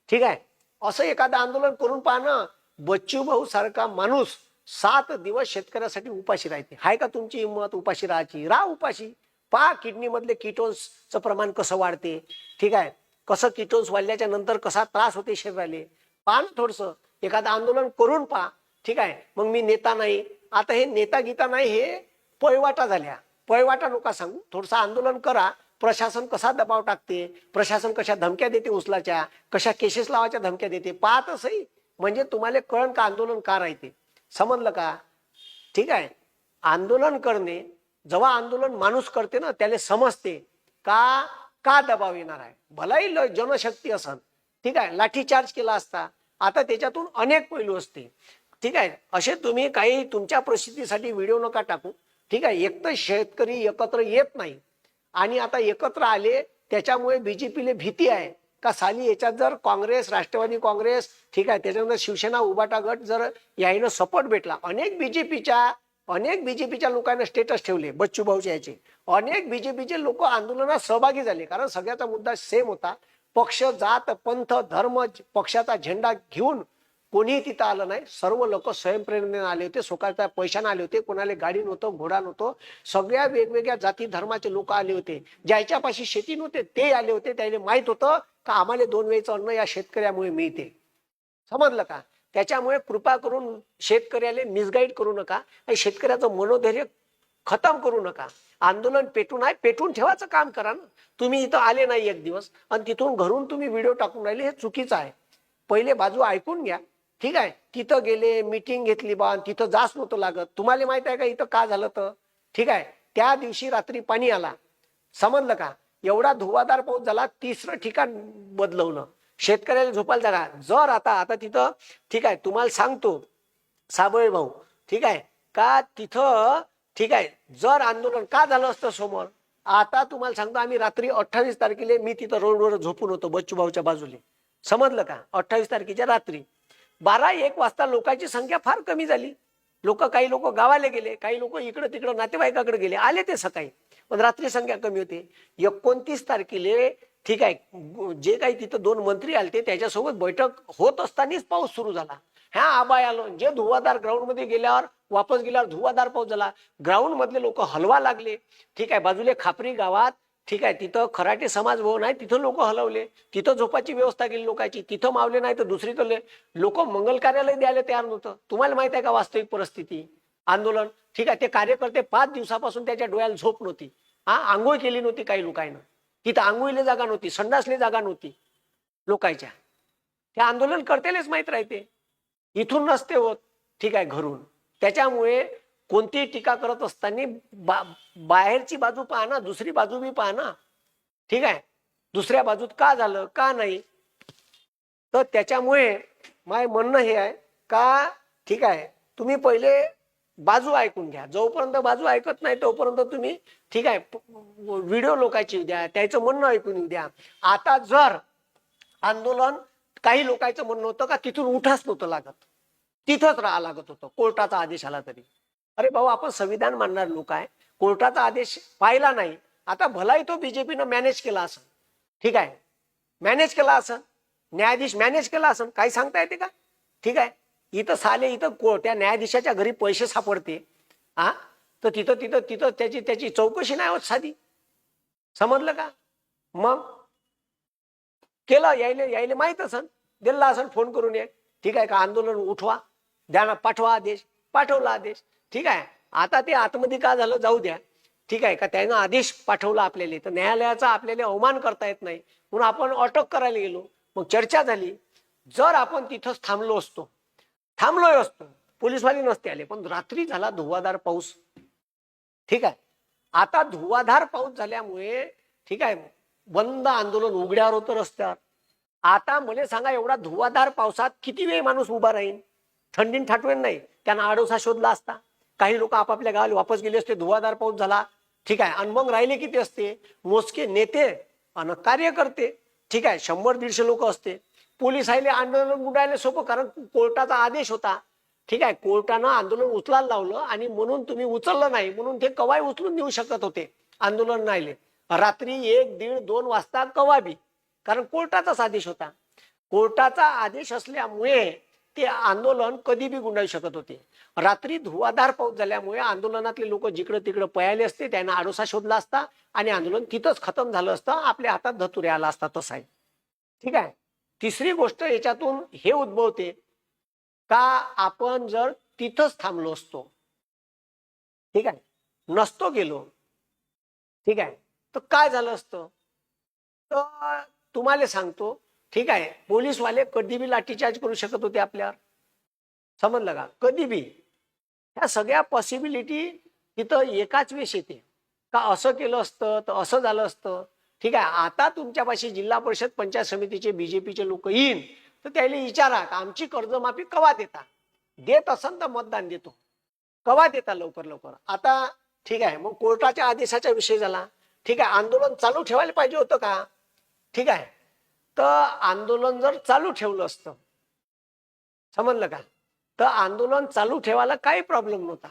ठीक आहे, असं एखादं आंदोलन करून पहा ना. बच्चू भाऊ सारखा माणूस 7 दिवस शेतकऱ्यासाठी उपाशी राहते. हाय का तुमची हिंमत उपाशी राहायची? राहा उपाशी. पहा किडनी मधले किटोन्सचं प्रमाण कसं वाढते. ठीक आहे, कसं किटोन्स वाढल्याच्या नंतर कसा त्रास होते शरीराला. पहा ना थोडंसं एखादं आंदोलन करून पहा. ठीक आहे, मग मी नेता नाही, आता हे नेता गीता नाही, हे पळवाटा झाल्या. पळवाटा नका सांगू, थोडंसं आंदोलन करा. प्रशासन कसा दबाव टाकते, प्रशासन कशा धमक्या देते उचलाच्या, कशा केसेस लावायच्या धमक्या देते, पाहतसही म्हणजे तुम्हाला कळण का आंदोलन का राहते. समजलं का? ठीक आहे, आंदोलन करणे, जेव्हा आंदोलन माणूस करते ना त्याला समजते का का दबाव येणार आहे. भलाही जनशक्ती असन, ठीक आहे, लाठीचार्ज केला असता, आता त्याच्यातून अनेक पैलू असते. ठीक आहे, असे तुम्ही काही तुमच्या परिस्थितीसाठी व्हिडिओ नका टाकू. ठीक आहे, एक तर शेतकरी एकत्र येत नाही, आणि आता एकत्र आले त्याच्यामुळे बीजेपीला भीती आहे का साली याच्यात जर काँग्रेस, राष्ट्रवादी काँग्रेस, ठीक आहे, त्याच्यानंतर शिवसेना उभाटा गट जर यायनं सपोर्ट भेटला. अनेक बीजेपीच्या लोकांना स्टेटस ठेवले बच्चू भाऊच्या याचे. अनेक बीजेपीचे लोक आंदोलनात सहभागी झाले, कारण सगळ्याचा मुद्दा सेम होता. पक्ष, जात, पंथ, धर्म, पक्षाचा झेंडा घेऊन कोणीही तिथं आलं नाही. सर्व लोक स्वयंप्रेरणेने आले होते, स्वतःच्या पैशाने आले होते. कोणाला गाडी नव्हतं, घोडा नव्हतं, सगळ्या वेगवेगळ्या जाती धर्माचे लोक आले होते. ज्याच्यापाशी शेती नव्हते ते आले होते. त्याला माहित होतं का आम्हाला 2 वेळचं अन्न या शेतकऱ्यामुळे मिळते. समजलं का? त्याच्यामुळे कृपा करून शेतकऱ्याला मिसगाईड करू नका, आणि शेतकऱ्याचं मनोधैर्य खतम करू नका. आंदोलन पेटून आहे, पेटून ठेवायचं काम करा ना. तुम्ही इथं आले नाही एक दिवस आणि तिथून घरून तुम्ही व्हिडिओ टाकून राहिले, हे चुकीचं आहे. पहिले बाजू ऐकून घ्या. ठीक आहे, तिथं गेले, मीटिंग घेतली बा, तिथं जास्त नव्हतं लागत. तुम्हाला माहित आहे का इथं का झालं तर? ठीक आहे, त्या दिवशी रात्री पाणी आला. समजलं का? एवढा धुवाधार पाऊस झाला, 3रं ठिकाण बदलवलं. शेतकऱ्याला झोपायला जागा जर आता तिथं, ठीक आहे, तुम्हाला सांगतो साबळे भाऊ, ठीक आहे का, तिथं ठीक आहे जर आंदोलन का झालं असतं समोर, आता तुम्हाला सांगतो आम्ही रात्री 28 तारखेला मी तिथं रोडवर झोपून होतो बच्चू भाऊच्या बाजूले. समजलं का? 28 तारखेच्या रात्री 12-1 वाजता लोकांची संख्या फार कमी झाली. काही लोक गावाला गेले, काही लोक इकडं तिकडं नातेवाईकाकडे गेले, आले ते सकाळी, पण रात्री संख्या कमी होती. 29 तारखेला ठीक आहे जे काही तिथं 2 मंत्री आले त्याच्यासोबत बैठक होत असतानाच पाऊस सुरू झाला. ह्या आबाय आलो, जे धुवाधार ग्राउंड मध्ये गेल्यावर वापस गेल्यावर धुवाधार पाऊस झाला. ग्राउंड मधले लोक हलवा लागले. ठीक आहे, बाजूले खापरी गावात, ठीक आहे, तिथं खराटे समाज भवन आहे, तिथं लोक हलवले, तिथं झोपाची व्यवस्था केली लोकांची, तिथं मावले नाही तर दुसरीकडे लोक मंगल कार्यालय द्यायला तयार नव्हतं. तुम्हाला माहित आहे का वास्तविक परिस्थिती? आंदोलन, ठीक आहे, ते कार्यकर्ते 5 दिवसापासून त्याच्या डोळ्याला झोप नव्हती, आंघोळ केली नव्हती. काही लोकांना तिथं आंघोळीला जागा नव्हती, संडासले जागा नव्हती लोकांच्या. त्या आंदोलन करतेलेच माहित राहते, इथून नसते होत. ठीक आहे, घरून. त्याच्यामुळे कोणतीही टीका करत असताना बाहेरची बाजू पहा ना, दुसरी बाजू बी पहा ना. ठीक आहे, दुसऱ्या बाजूत का झालं का नाही, तर त्याच्यामुळे माझं म्हणणं हे आहे का, ठीक आहे, तुम्ही पहिले बाजू ऐकून घ्या. जोपर्यंत बाजू ऐकत नाही तोपर्यंत तुम्ही, ठीक आहे, व्हिडिओ लोकांची द्या, त्याचं म्हणणं ऐकून द्या. आता जर आंदोलन, काही लोकांचं म्हणणं होतं का तिथून उठाच नव्हतं लागत, तिथंच राहा लागत होतं, कोर्टाचा आदेश आला तरी. अरे भाऊ, आपण संविधान मानणारे लोक आहे, कोर्टाचा आदेश पाहिला नाही. आता भलाही तो बीजेपीनं मॅनेज केला असं, ठीक आहे, मॅनेज केला असं, न्यायाधीश मॅनेज केला असं, काही सांगता येते का? ठीक आहे, इथं साले इथं त्या न्यायाधीशाच्या घरी पैसे सापडते, तर तिथं तिथं तिथं त्याची त्याची चौकशी नाही होत साधी. समजलं का? मग केलं, यायले यायले माहित असन, दिला असन फोन करून, ये ठीक आहे का आंदोलन उठवा, द्या पाठवा आदेश, पाठवला आदेश. ठीक आहे, आता ते आतमध्ये का झालं जाऊ द्या. ठीक आहे का, त्यानं आदेश पाठवला आपल्याला, तर न्यायालयाचा आपल्याला अवमान करता येत नाही म्हणून आपण अटक करायला गेलो. मग चर्चा झाली. जर आपण तिथंच थांबलोय असतो, पोलीसवाले नसते आले. पण रात्री झाला धुवाधार पाऊस. ठीक आहे, आता धुवाधार पाऊस झाल्यामुळे ठीक आहे बंद आंदोलन उघड्यावर होतं रस्त्यावर. आता मला सांगा, एवढा धुवाधार पावसात किती वेळ माणूस उभा राहील? थंडीन ठाठवेन नाही, त्यांना आडोसा शोधला असता. काही लोक आपापल्या गावाला वापस गेले असते, धुवाधार पाऊस झाला. ठीक आहे, आणि मग राहिले किती असते? मोजके नेते आणि कार्यकर्ते. ठीक आहे, 100-150 लोक असते. पोलीस आले, आंदोलन उडायला सोपं, कारण कोर्टाचा आदेश होता. ठीक आहे, कोर्टानं आंदोलन उचलायला लावलं आणि म्हणून तुम्ही उचललं नाही, म्हणून ते कवाय उचलून नेऊ शकत होते. आंदोलन राहिले रात्री 1, 1:30, 2 वाजता कवाबी, कारण कोर्टाचाच आदेश होता. कोर्टाचा आदेश असल्यामुळे ते आंदोलन कधी बी गुंडाळू शकत होते. रात्री धुवाधार पाऊस झाल्यामुळे आंदोलनातले लोक जिकडे तिकडे पळाले असते, त्यांना आडोसा शोधला असता आणि आंदोलन तिथंच खतम झालं असतं, आपल्या हातात धतुरे आला असता. तसं आहे. ठीक आहे, तिसरी गोष्ट याच्यातून हे उद्भवते का, आपण जर तिथंच थांबलो असतो, ठीक आहे, नसतो गेलो, ठीक आहे, तर काय झालं असतं? तर तुम्हाला सांगतो, ठीक आहे, पोलीसवाले कधी बी लाठीचार्ज करू शकत होते आपल्यावर. समजलं का? कधी बी. ह्या सगळ्या पॉसिबिलिटी तिथं एकाच वेळेस येते का, असं केलं असतं तर असं झालं असतं. ठीक आहे, आता तुमच्यापाशी जिल्हा परिषद पंचायत समितीचे बीजेपीचे लोक येईन, तर त्याला विचारा का आमची कर्जमाफी कवा देता, देत असन तर मतदान देतो, कवा देता लवकर लवकर. आता ठीक आहे, मग कोर्टाच्या आदेशाचा विषय झाला. ठीक आहे, आंदोलन चालू ठेवायला पाहिजे होतं का? ठीक आहे, तर आंदोलन जर चालू ठेवलं असतं, समजलं का, तर आंदोलन चालू ठेवायला काही प्रॉब्लेम नव्हता.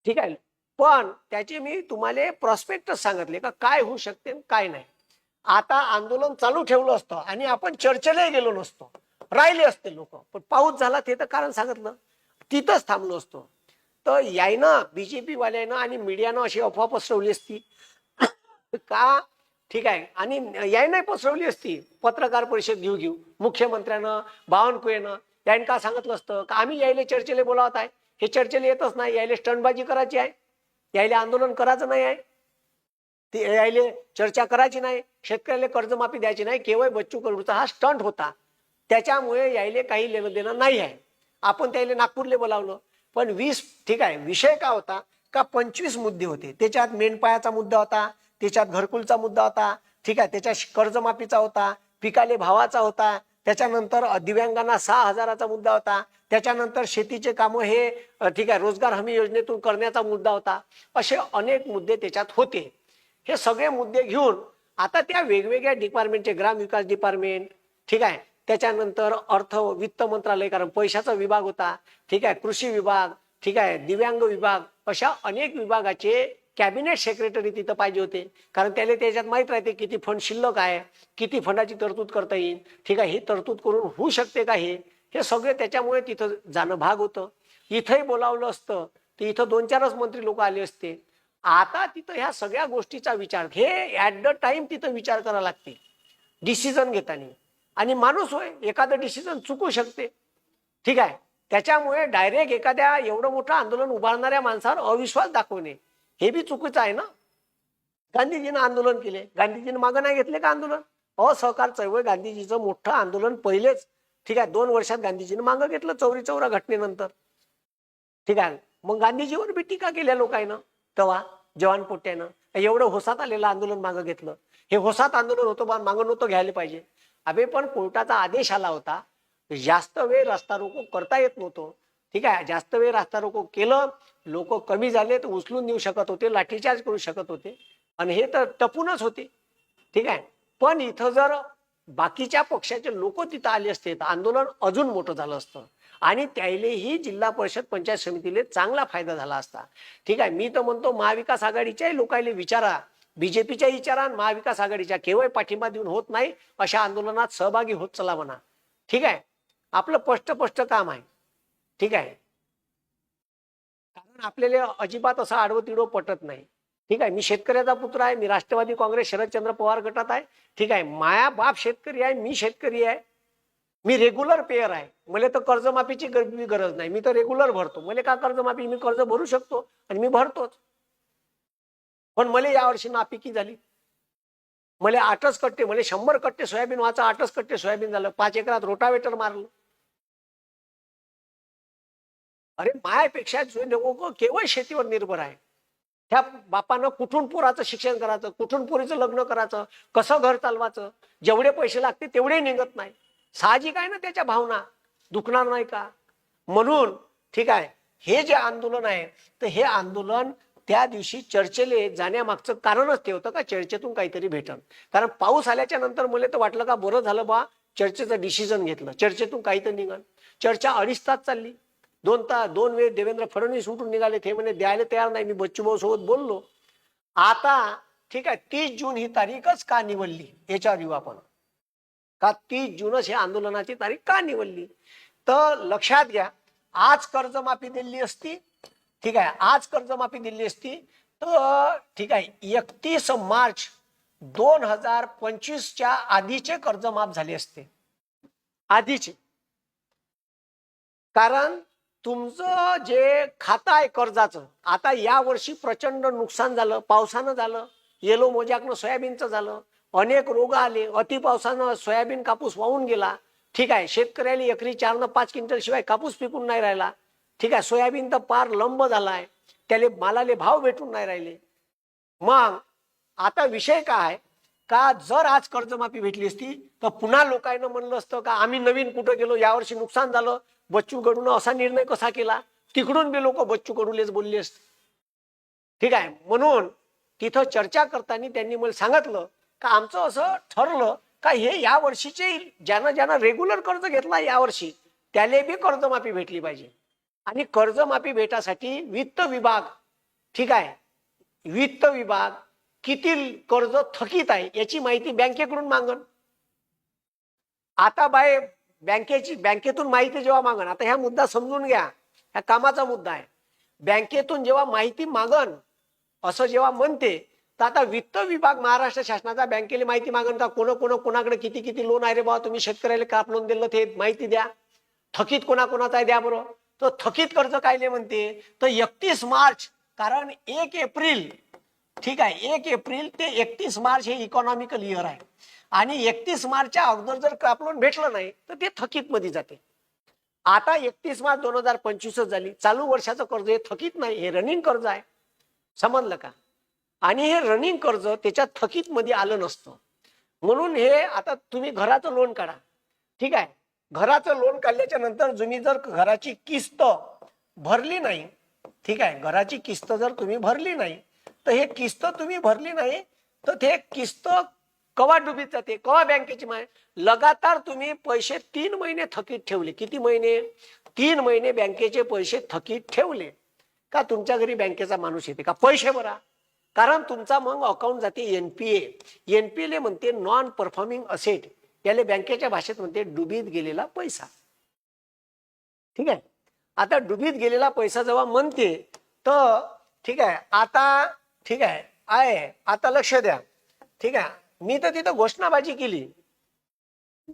ठीक आहे, पण त्याचे मी तुम्हाला प्रॉस्पेक्टच सांगितले का काय होऊ शकते काय नाही. आता आंदोलन चालू ठेवलं असतं आणि आपण चर्चेला गेलो नसतो, राहिले असते लोक, पण पाऊस झाला ते तर कारण सांगितलं, तिथंच थांबलो असतो. तर यायनं बीजेपी वाल्यानं आणि मीडियानं अशी अफवा पसरवली असती का. ठीक आहे, आणि यायनं पसरवली असती, पत्रकार परिषद घेऊ मुख्यमंत्र्यानं, बावनकुळेनं यायनं का सांगितलं असतं का आम्ही यायले चर्चेला बोलावत आहे, हे चर्चेला येतच नाही, यायले स्टंटबाजी करायची आहे, यायले आंदोलन करायचं नाही आहे, ते यायले चर्चा करायची नाही, शेतकऱ्याला कर्जमाफी द्यायची नाही, केवळ बच्चू कडूचा हा स्टंट होता, त्याच्यामुळे यायले काही लेणं देणं नाही आहे. आपण त्याला नागपूरला बोलावलं, पण 20, ठीक आहे, विषय का होता का 25 मुद्दे होते. त्याच्यात मेंढपाळाचा मुद्दा होता, त्याच्यात घरकुलचा मुद्दा होता, ठीक आहे, त्याच्यात कर्जमाफीचा होता, पिकाले भावाचा होता, त्याच्यानंतर दिव्यांगांना 6,000चा मुद्दा होता, त्याच्यानंतर शेतीचे कामं हे ठीक आहे रोजगार हमी योजनेतून करण्याचा मुद्दा होता. असे अनेक मुद्दे त्याच्यात होते. हे सगळे मुद्दे घेऊन आता त्या वेगवेगळ्या डिपार्टमेंटचे, ग्रामविकास डिपार्टमेंट, ठीक आहे, त्याच्यानंतर अर्थ वित्त मंत्रालय, कारण पैशाचा विभाग होता, ठीक आहे, कृषी विभाग, ठीक आहे, दिव्यांग विभाग, अशा अनेक विभागाचे कॅबिनेट सेक्रेटरी तिथं पाहिजे होते, कारण त्याला त्याच्यात माहित राहते किती फंड शिल्लक आहे, किती फंडाची तरतूद करता येईल, ठीक आहे, ही तरतूद करून होऊ शकते का, हे सगळे त्याच्यामुळे तिथं जाणं भाग होतं. इथंही बोलावलं असतं तर इथं 2-4च मंत्री लोक आले असते. आता तिथं ह्या सगळ्या गोष्टीचा विचार, हे ऍट द टाइम तिथं विचार करावा लागते डिसिजन घेताना. आणि माणूस होय, एखादं डिसिजन चुकू शकते. ठीक आहे, त्याच्यामुळे डायरेक्ट एखाद्या एवढं मोठं आंदोलन उभारणाऱ्या माणसावर अविश्वास दाखवणे हे बी चुकीचं आहे ना. गांधीजीनं आंदोलन केले, गांधीजीनं मागं नाही घेतले का आंदोलन? असहकार चळवळ गांधीजीचं मोठं आंदोलन पहिलेच, ठीक आहे, 2 वर्षात गांधीजीनं मागं घेतलं चौरी चौरा घटनेनंतर. ठीक आहे, मग गांधीजीवर बी टीका केल्या लोकांना तेव्हा जवान पोट्यानं, एवढं होसात आलेलं आंदोलन मागं घेतलं, हे होसात आंदोलन होतं बा, मागं नव्हतं घ्यायला पाहिजे. अबे पण कोर्टाचा आदेश आला होता, जास्त वेळ रस्ता रोको करता येत नव्हतं. ठीक आहे, जास्त वेळ रस्ता रोको केलं, लोक कमी झाले तर उचलून नेऊ शकत होते, लाठीचार्ज करू शकत होते, आणि हे तर टपूनच होते. ठीक आहे, पण इथं जर बाकीच्या पक्षाचे लोक तिथं आले असते तर आंदोलन अजून मोठं झालं असतं आणि त्याइलेही जिल्हा परिषद पंचायत समितीला चांगला फायदा झाला असता. ठीक आहे, मी तर म्हणतो महाविकास आघाडीच्याही लोकांना विचारा, बीजेपीच्या विचारा, महाविकास आघाडीच्या केवळ पाठिंबा देऊन होत नाही, अशा आंदोलनात सहभागी होत चला म्हणा. ठीक आहे, आपलं स्पष्ट काम आहे. ठीक आहे, कारण पण आपल्याला अजिबात असं आडवं तिडवं पटत नाही. ठीक आहे, मी शेतकऱ्याचा पुत्र आहे, मी राष्ट्रवादी काँग्रेस शरदचंद्र पवार गटात आहे. ठीक आहे, माया बाप शेतकरी आहे, मी शेतकरी आहे, मी रेग्युलर पेयर आहे. मला तर कर्जमाफीची गरज नाही, मी तर रेग्युलर भरतो. मला का कर्जमाफी, मी कर्ज भरू शकतो आणि मी भरतोच. पण मला यावर्षी नापिकी झाली. मला 8च कट्टे, मला 100 कट्टे सोयाबीन व्हायचं, 8च कट्टे सोयाबीन झालं. 5 एकरात रोटावेटर मारलं. अरे मायापेक्षा जो लोक केवळ शेतीवर निर्भर आहे, त्या बापानं कुठून पोराचं शिक्षण करायचं, कुठून पोरीचं लग्न करायचं, कसं घर चालवायचं, जेवढे पैसे लागते तेवढे निघत नाही. साहजिक आहे ना, त्याच्या भावना दुखणार नाही का? म्हणून ठीक आहे, हे जे आंदोलन आहे, तर हे आंदोलन त्या दिवशी चर्चेला जाण्यामागचं कारणच ते होतं का चर्चेतून काहीतरी भेटन. कारण पाऊस आल्याच्या नंतर मला तर वाटलं का बरं झालं बा चर्चेचं डिसिजन घेतलं, चर्चेतून काहीतरी निघन. चर्चा 2.5 तास चालली. 2 वेळ देवेंद्र फडणवीस उठून निघाले, ते म्हणे द्यायला तयार नाही. मी बच्चूभाऊ सोबत बोललो. आता ठीक आहे, 30 जून ही तारीखच का निवडली याच्यावर येऊ आपण. का 30 जूनच हे आंदोलनाची तारीख का निवडली? तर लक्षात घ्या, आज कर्जमाफी दिली असती, ठीक आहे, आज कर्जमाफी दिली असती तर ठीक आहे 31 मार्च 2025च्या आधीचे कर्ज माफ झाले असते, आधीचे. कारण तुमचं जे खातं आहे कर्जाचं, आता या वर्षी प्रचंड नुकसान झालं, पावसानं झालं, येलो मोजॅकनं सोयाबीनचं झालं, अनेक रोग आले, अति पावसानं सोयाबीन कापूस वाहून गेला. ठीक आहे, शेतकऱ्याला एकरी 4 न 5 क्विंटल शिवाय कापूस पिकून नाही राहिला. ठीक आहे, सोयाबीन तर पार लंब झालाय, त्याले मालाले भाव भेटून नाही राहिले. मग आता विषय काय का, जर आज कर्जमाफी भेटली असती तर पुन्हा लोकांना म्हणलं असतं का आम्ही नवीन कुठं गेलो, यावर्षी नुकसान झालं, बच्चू कडून असा निर्णय कसा केला, तिकडून बी लोक बच्चू कडूलेच बोलले असते. ठीक आहे, म्हणून तिथं चर्चा करताना त्यांनी मला सांगितलं का आमचं असं ठरलं का हे या वर्षीचे ज्यानं रेग्युलर कर्ज घेतला यावर्षी त्याला बी कर्जमाफी भेटली पाहिजे. आणि कर्जमाफी भेटासाठी वित्त विभाग, ठीक आहे, वित्त विभाग किती कर्ज थकीत आहे याची माहिती बँकेकडून मागन. आता बाय बँकेतून माहिती जेव्हा मागन, आता ह्या मुद्दा समजून घ्या, ह्या कामाचा मुद्दा आहे. बँकेतून जेव्हा माहिती मागन असं जेव्हा म्हणते, तर आता वित्त विभाग महाराष्ट्र शासनाचा बँकेला माहिती मागन का कोणाकडे किती किती लोन आहे रे बाबा, तुम्ही शेतकऱ्याला काप लोन दिलं ते माहिती द्या, थकीत कोणाकोणाचा आहे द्या बरोबर. तर थकीत कर्ज कायले म्हणते, तर 31 मार्च, कारण 1 एप्रिल, ठीक आहे, 1 एप्रिल ते 31 मार्च हे इकॉनॉमिकल इयर आहे, आणि 31 मार्चच्या अगोदर जर क्रॉप लोन भेटलं नाही तर ते थकीत मध्ये जाते. आता 31 मार्च 2025 झाली, चालू वर्षाचं कर्ज हे थकीत नाही, हे रनिंग कर्ज आहे, समजलं का? आणि हे रनिंग कर्ज त्याच्यात थकीत मध्ये आलं नसतं. म्हणून हे आता तुम्ही घराचं लोन काढा, ठीक आहे, घराचं लोन काढल्याच्या नंतर तुम्ही जर घराची किस्त भरली नाही, ठीक आहे, घराची किस्त जर तुम्ही भरली नाही तर हे किस्त तुम्ही भरली नाही तर ते किस्त कवा डुबीत जाते, कवा बँकेची लगातार तुम्ही पैसे 3 महिने थकीत ठेवले. किती महिने? 3 महिने बँकेचे पैसे थकीत ठेवले का तुमच्या घरी बँकेचा माणूस येते का पैसे भरा? कारण तुमचा मग अकाउंट जाते एनपीए. एनपीए म्हणते नॉन परफॉर्मिंग असेट, याला बँकेच्या भाषेत म्हणते डुबीत गेलेला पैसा. ठीक आहे, आता डुबीत गेलेला पैसा जेव्हा म्हणते तर ठीक आहे, आता ठीक आहे आता लक्ष द्या. ठीक आहे, मी तर तिथं घोषणाबाजी केली.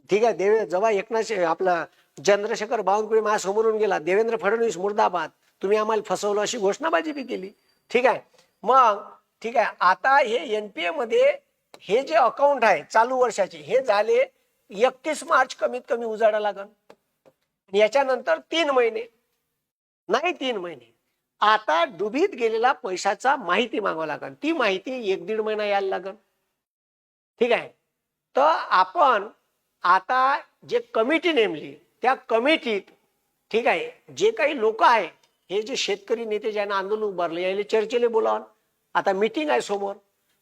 ठीक आहे, जेव्हा एकनाथ आपला चंद्रशेखर बावनकुळे माझ्यासमोरून गेला, देवेंद्र फडणवीस मुर्दाबाद, तुम्ही आम्हाला फसवलं अशी घोषणाबाजी बी केली. ठीक आहे, मग ठीक आहे, आता हे एनपीए मध्ये हे जे अकाउंट आहे चालू वर्षाचे हे झाले 31 मार्च कमीत कमी उजाडा लागल. याच्यानंतर 3 महिने नाही, 3 महिने. आता डुबीत गेलेला पैशाचा माहिती मागावं लागल, ती माहिती 1-1.5 महिना यायला लागल. ठीक आहे, तर आपण आता जे कमिटी नेमली त्या कमिटीत ठीक आहे जे काही लोक आहे, हे जे शेतकरी नेते ज्यांना आंदोलन उभारले यायला चर्चेला बोलावं. आता मीटिंग आहे समोर,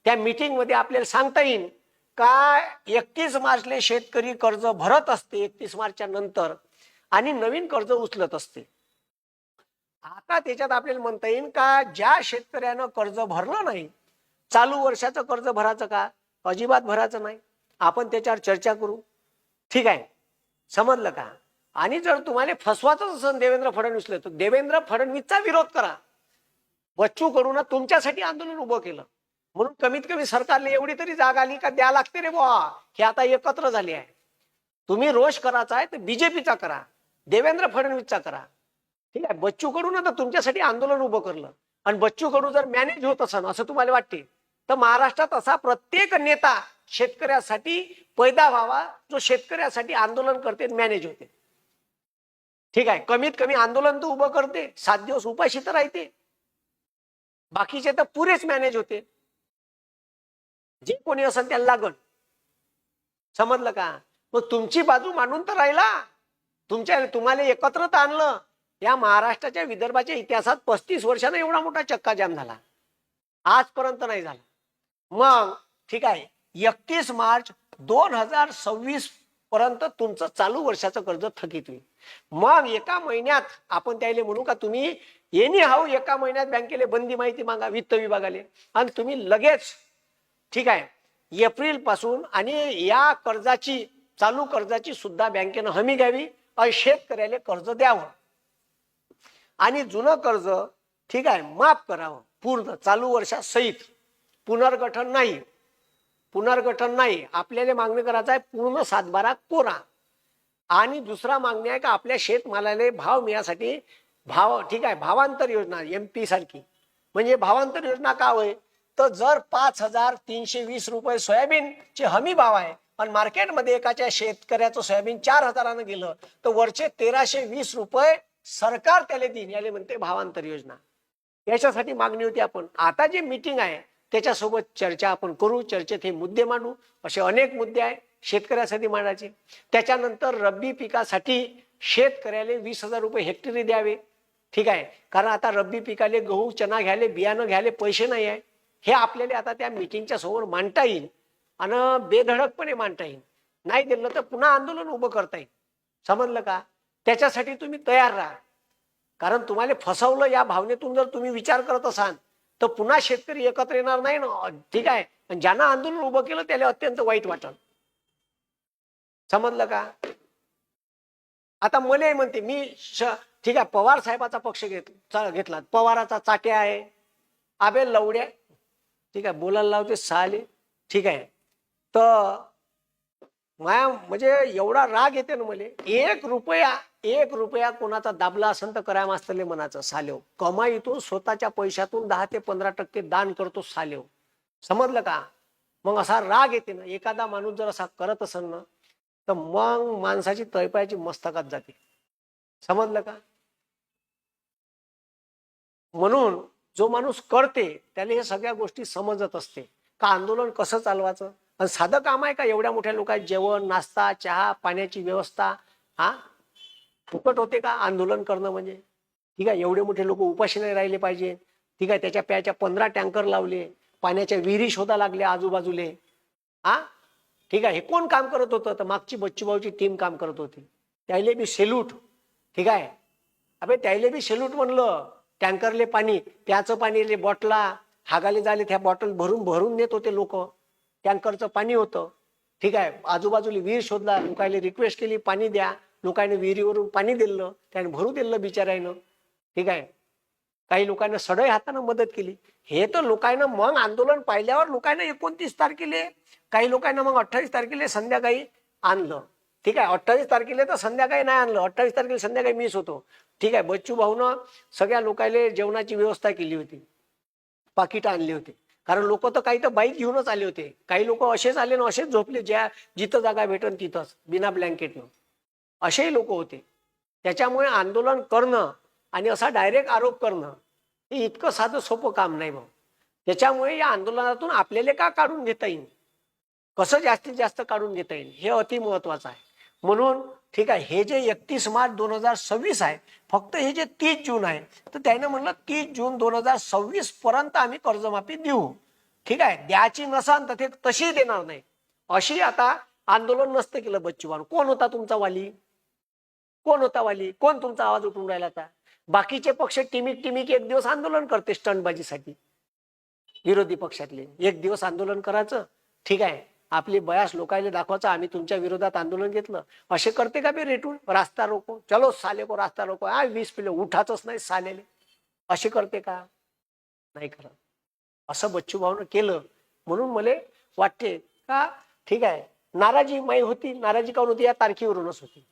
त्या मीटिंग मध्ये आपल्याला सांगता येईल का 31 मार्चले शेतकरी कर्ज भरत असते 31 मार्चच्या नंतर आणि नवीन कर्ज उचलत असते. आता त्याच्यात आपल्याला म्हणता येईल का ज्या शेतकऱ्यानं कर्ज भरलं नाही, चालू वर्षाचं कर्ज भरायचं का? अजिबात भरायचं नाही. आपण त्याच्यावर चर्चा करू. ठीक आहे, समजलं का? आणि जर तुम्हाला फसवायचं असेल देवेंद्र फडणवीसला तर देवेंद्र फडणवीसचा विरोध करा. बच्चू कडून तुमच्यासाठी आंदोलन उभं केलं, म्हणून कमीत कमी सरकारला एवढी तरी जाग आली का द्या लागते रे बुवा, हे आता एकत्र झाले आहे. तुम्ही रोष करायचा आहे तर बीजेपीचा करा, देवेंद्र फडणवीसचा करा. ठीक आहे, बच्चू कडून आता तुमच्यासाठी आंदोलन उभं करलं. आणि बच्चू कडू जर मॅनेज होत असेल असं तुम्हाला वाटते तर महाराष्ट्रात असा प्रत्येक नेता शेतकऱ्यासाठी पैदा व्हावा जो शेतकऱ्यासाठी आंदोलन करते, मॅनेज होते. ठीक आहे, कमीत कमी आंदोलन तर उभं करते, 7 दिवस उपाशी तर राहते, बाकीचे तर पुरेच मॅनेज होते. जे कोणी असेल त्याला लागण. समजलं का? मग तुमची बाजू मांडून तर राहिला, तुम्हाला एकत्र तर आणलं. या महाराष्ट्राच्या विदर्भाच्या इतिहासात 35 वर्षांना एवढा मोठा चक्का जाम झाला, आजपर्यंत नाही झाला. मग ठीक आहे, 31 मार्च 2026 पर्यंत तुमचं चालू वर्षाचं कर्ज थकीत होईल. मग एका महिन्यात आपण त्याला म्हणू का तुम्ही एनी हाऊ एका महिन्यात बँकेला बंदी माहिती मागा वित्त विभागाले, आणि तुम्ही लगेच ठीक आहे एप्रिल पासून आणि या कर्जाची चालू कर्जाची सुद्धा बँकेनं हमी घ्यावी आणि शेतकऱ्याला कर्ज द्यावं आणि जुनं कर्ज ठीक आहे माफ करावं पूर्ण चालू वर्षासहित. पुनर्गठन नाही, पुनर्गठन नाही. आपल्याला मागणी करायचं आहे पूर्ण 7/12 कोरा. आणि दुसरा मागणी आहे का आपल्या शेतमालाला भाव मिळण्यासाठी ठीक आहे भावांतर योजना MP सारखी. म्हणजे भावांतर योजना का होय तर जर 5,320 रुपये सोयाबीनचे हमी भाव आहे आणि मार्केटमध्ये एकाच्या शेतकऱ्याचं सोयाबीन 4,000 गेलं तर वरचे 1,320 रुपये सरकार त्याला देईन, याला म्हणते भावांतर योजना. याच्यासाठी मागणी होती. आपण आता जे मीटिंग आहे त्याच्यासोबत चर्चा आपण करू, चर्चेत हे मुद्दे मांडू. असे अनेक मुद्दे आहे शेतकऱ्यासाठी मांडायचे. त्याच्यानंतर रब्बी पिकासाठी शेतकऱ्याला 20,000 रुपये हेक्टरी द्यावे. ठीक आहे, कारण आता रब्बी पिकाले गहू चना घ्यायले बियाणं घ्यायले पैसे नाही आहे. हे आपल्याला आता त्या मीटिंगच्या समोर मांडता येईल आणि बेधडकपणे मांडता येईल. नाही दिलं तर पुन्हा आंदोलन उभं करता येईल. समजलं का? त्याच्यासाठी तुम्ही तयार राहा. कारण तुम्हाला फसवलं या भावनेतून जर तुम्ही विचार करत असाल तर पुन्हा शेतकरी एकत्र येणार नाही ना. ठीक आहे, ज्यांना आंदोलन उभं केलं त्याला अत्यंत वाईट वाटल. समजलं का? आता मला म्हणते मी ठीक आहे पवार साहेबाचा पक्ष घेतला, पवाराचा चाट्या आहे, आबे लवड्या ठीक आहे बोलायला लावते साले. ठीक आहे, तर माया म्हणजे एवढा राग येते ना मला. 1 रुपया कोणाचा दाबला असेल तर करा मास्तरले म्हणायचं सालेव. कमाईतून स्वतःच्या पैशातून 10 ते 15% दान करतो सालेव. समजलं का? मग असा राग येते ना. एखादा माणूस जर असा करत असेल ना तर मग माणसाची तळपायाची मस्तकात जाते. समजलं का? म्हणून जो माणूस करते त्याला हे सगळ्या गोष्टी समजत असते का आंदोलन कसं चालवायचं. आणि साधं काम आहे का एवढ्या मोठ्या लोकांचे जेवण नाश्ता चहा पाण्याची व्यवस्था फुकट होते का आंदोलन करणं म्हणजे. ठीक आहे, एवढे मोठे लोक उपाशी नाही राहिले पाहिजे. ठीक आहे, त्याच्या प्याच्या 15 टँकर लावले, पाण्याच्या विहिरी शोधा लागल्या आजूबाजूले. ठीक आहे, हे कोण काम करत होतं तर मागची बच्चूभाऊची टीम काम करत होती. त्याले बी सेल्यूट. ठीक आहे, अबे त्याले बी सेल्यूट म्हणलं. टँकरले पाणी प्याचं पाणी बॉटला हागाले झाले त्या बॉटल भरून भरून नेत होते लोक. टँकरचं पाणी होतं. ठीक आहे, आजूबाजूला विहीर शोधला, लोकांनी रिक्वेस्ट केली पाणी द्या, लोकांनी विहिरीवरून पाणी दिलं, त्याने भरू दिलं बिचारायनं. ठीक आहे, काही लोकांना सडई हातानं मदत केली. हे तर लोकांना मग आंदोलन पाहिल्यावर लोकांना 29 तारखेला काही लोकांना मग 28 तारखेला संध्याकाळी आणलं. ठीक आहे, 28 तारखेला तर संध्याकाळी नाही आणलं, 28 तारखेला संध्याकाळी मीच होतो. ठीक आहे, बच्चू भाऊनं सगळ्या लोकांना जेवणाची व्यवस्था केली होती, पाकिट आणली होती. कारण लोक तर काही तर बाईक घेऊनच आले होते, काही लोक असेच आले ना असेच झोपले, जिथं जागा भेटन तिथंच बिना ब्लँकेटनं, असेही लोक होते. त्याच्यामुळे आंदोलन करणं आणि असा डायरेक्ट आरोप करणं हे इतकं साधं सोपं काम नाही भाऊ. त्याच्यामुळे या आंदोलनातून आपल्याला का काढून घेता येईल, कसं जास्तीत जास्त काढून घेता येईल हे अति महत्वाचं आहे. म्हणून ठीक आहे, हे जे 31 मार्च 2026 आहे, फक्त हे जे 30 जून आहे तर त्यानं म्हणलं 30 जून 2026 पर्यंत आम्ही कर्जमाफी देऊ. ठीक आहे, द्यायची नसान तर ते तशी देणार नाही अशी आता आंदोलन नसतं केलं बच्चूभाऊ. कोण होता तुमचा वाली, कोण होता वाली, कोण तुमचा आवाज उठून राहिला होता. बाकीचे पक्ष टिमिक एक दिवस आंदोलन करते स्टंटबाजीसाठी, विरोधी पक्षातले एक दिवस आंदोलन करायचं. ठीक आहे, आपली बयास लोकांना दाखवायचं आम्ही तुमच्या विरोधात आंदोलन घेतलं. असे करते का बे रेटून रास्ता रोको, चलो साले को रास्ता रोको, 20 किलो उठाच नाही सालेले, असे करते का. नाही करत. असं बच्चू भाऊनं केलं म्हणून मला वाटते का ठीक आहे, नाराजी माई होती. नाराजी काऊन होती? या तारखेवरूनच होती.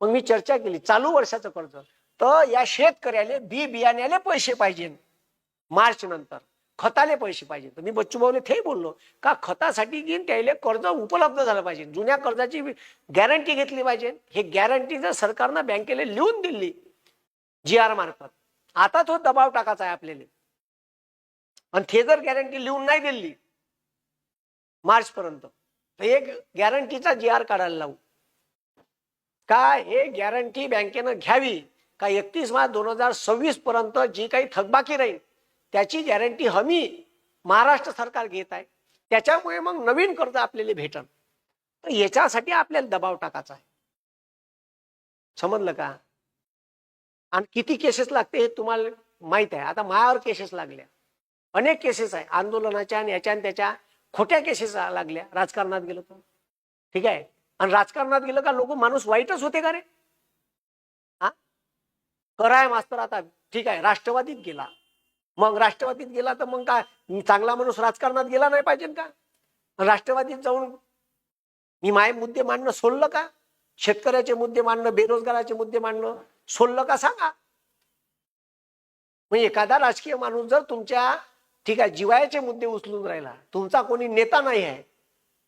मग मी चर्चा केली चालू वर्षाचं कर्ज, तर या शेतकऱ्याला बियाण्याले पैसे पाहिजे, मार्च नंतर खताले पैसे पाहिजे. तर मी बच्चू भाऊने ते बोललो का खतासाठी घेऊन त्याला कर्ज उपलब्ध झालं पाहिजे, जुन्या कर्जाची गॅरंटी घेतली पाहिजे. हे गॅरंटी जर सरकारनं बँकेला लिहून दिली GR मार्फत, आता तो दबाव टाकायचा आहे आपल्याला. आणि ते जर गॅरंटी लिहून नाही दिली मार्च पर्यंत, तर एक गॅरंटीचा GR काढायला लावू का. हे गॅरंटी बँकेनं घ्यावी का 31 मार्च 2026 पर्यंत जी काही थकबाकी राहील त्याची गॅरंटी हमी महाराष्ट्र सरकार घेत आहे. त्याच्यामुळे मग नवीन कर्ज आपल्याला भेटल. तर याच्यासाठी आपल्याला दबाव टाकायचा आहे. समजलं का? आणि किती केसेस लागते हे तुम्हाला माहित आहे. आता मायावर केसेस लागल्या, अनेक केसेस आहे आंदोलनाच्या आणि याच्या आणि त्याच्या खोट्या केसेस लागल्या. राजकारणात गेलो तर ठीक आहे, आणि राजकारणात गेलं का लोक माणूस वाईटच होते का रे? हा कराय मास्तर आता ठीक आहे राष्ट्रवादीत गेला, मग राष्ट्रवादीत गेला तर मग काय चांगला माणूस राजकारणात गेला नाही पाहिजे का? राष्ट्रवादीत जाऊन मी माय मुद्दे मांडणं सोडलं का? शेतकऱ्याचे मुद्दे मांडणं, बेरोजगाराचे मुद्दे मांडणं सोडलं का सांगा? म्हणजे एखादा राजकीय माणूस जर तुमच्या ठीक आहे जिवायचे मुद्दे उचलून राहिला, तुमचा कोणी नेता नाही आहे,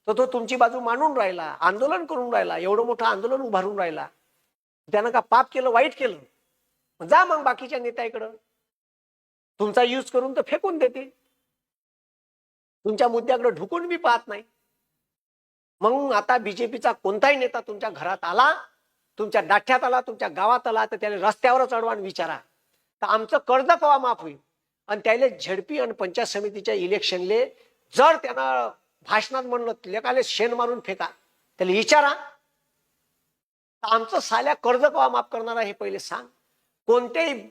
तर तो तुमची बाजू मांडून राहिला, आंदोलन करून राहिला, एवढं मोठं आंदोलन उभारून राहिला, त्यानं का पाप केलं, वाईट केलं? जा मग बाकीच्या नेत्याकडं, तुमचा यूज करून तर फेकून देते, तुमच्या मुद्द्याकडे ढुकून बी पाहत नाही. मग आता बीजेपीचा कोणताही नेता तुमच्या घरात आला, तुमच्या डाठ्यात आला, तुमच्या गावात आला, तर त्याला रस्त्यावरच अडवान विचारा तर आमचं कर्ज केव्हा माफ होईल. आणि त्याला झडपी आणि पंचायत समितीच्या इलेक्शनले जर त्यांना भाषणात म्हणलं लेकाले शेण मारून फेका, त्याला विचारा आमचं साल्या कर्ज केव्हा माफ करणार आहे हे पहिले सांग. कोणतेही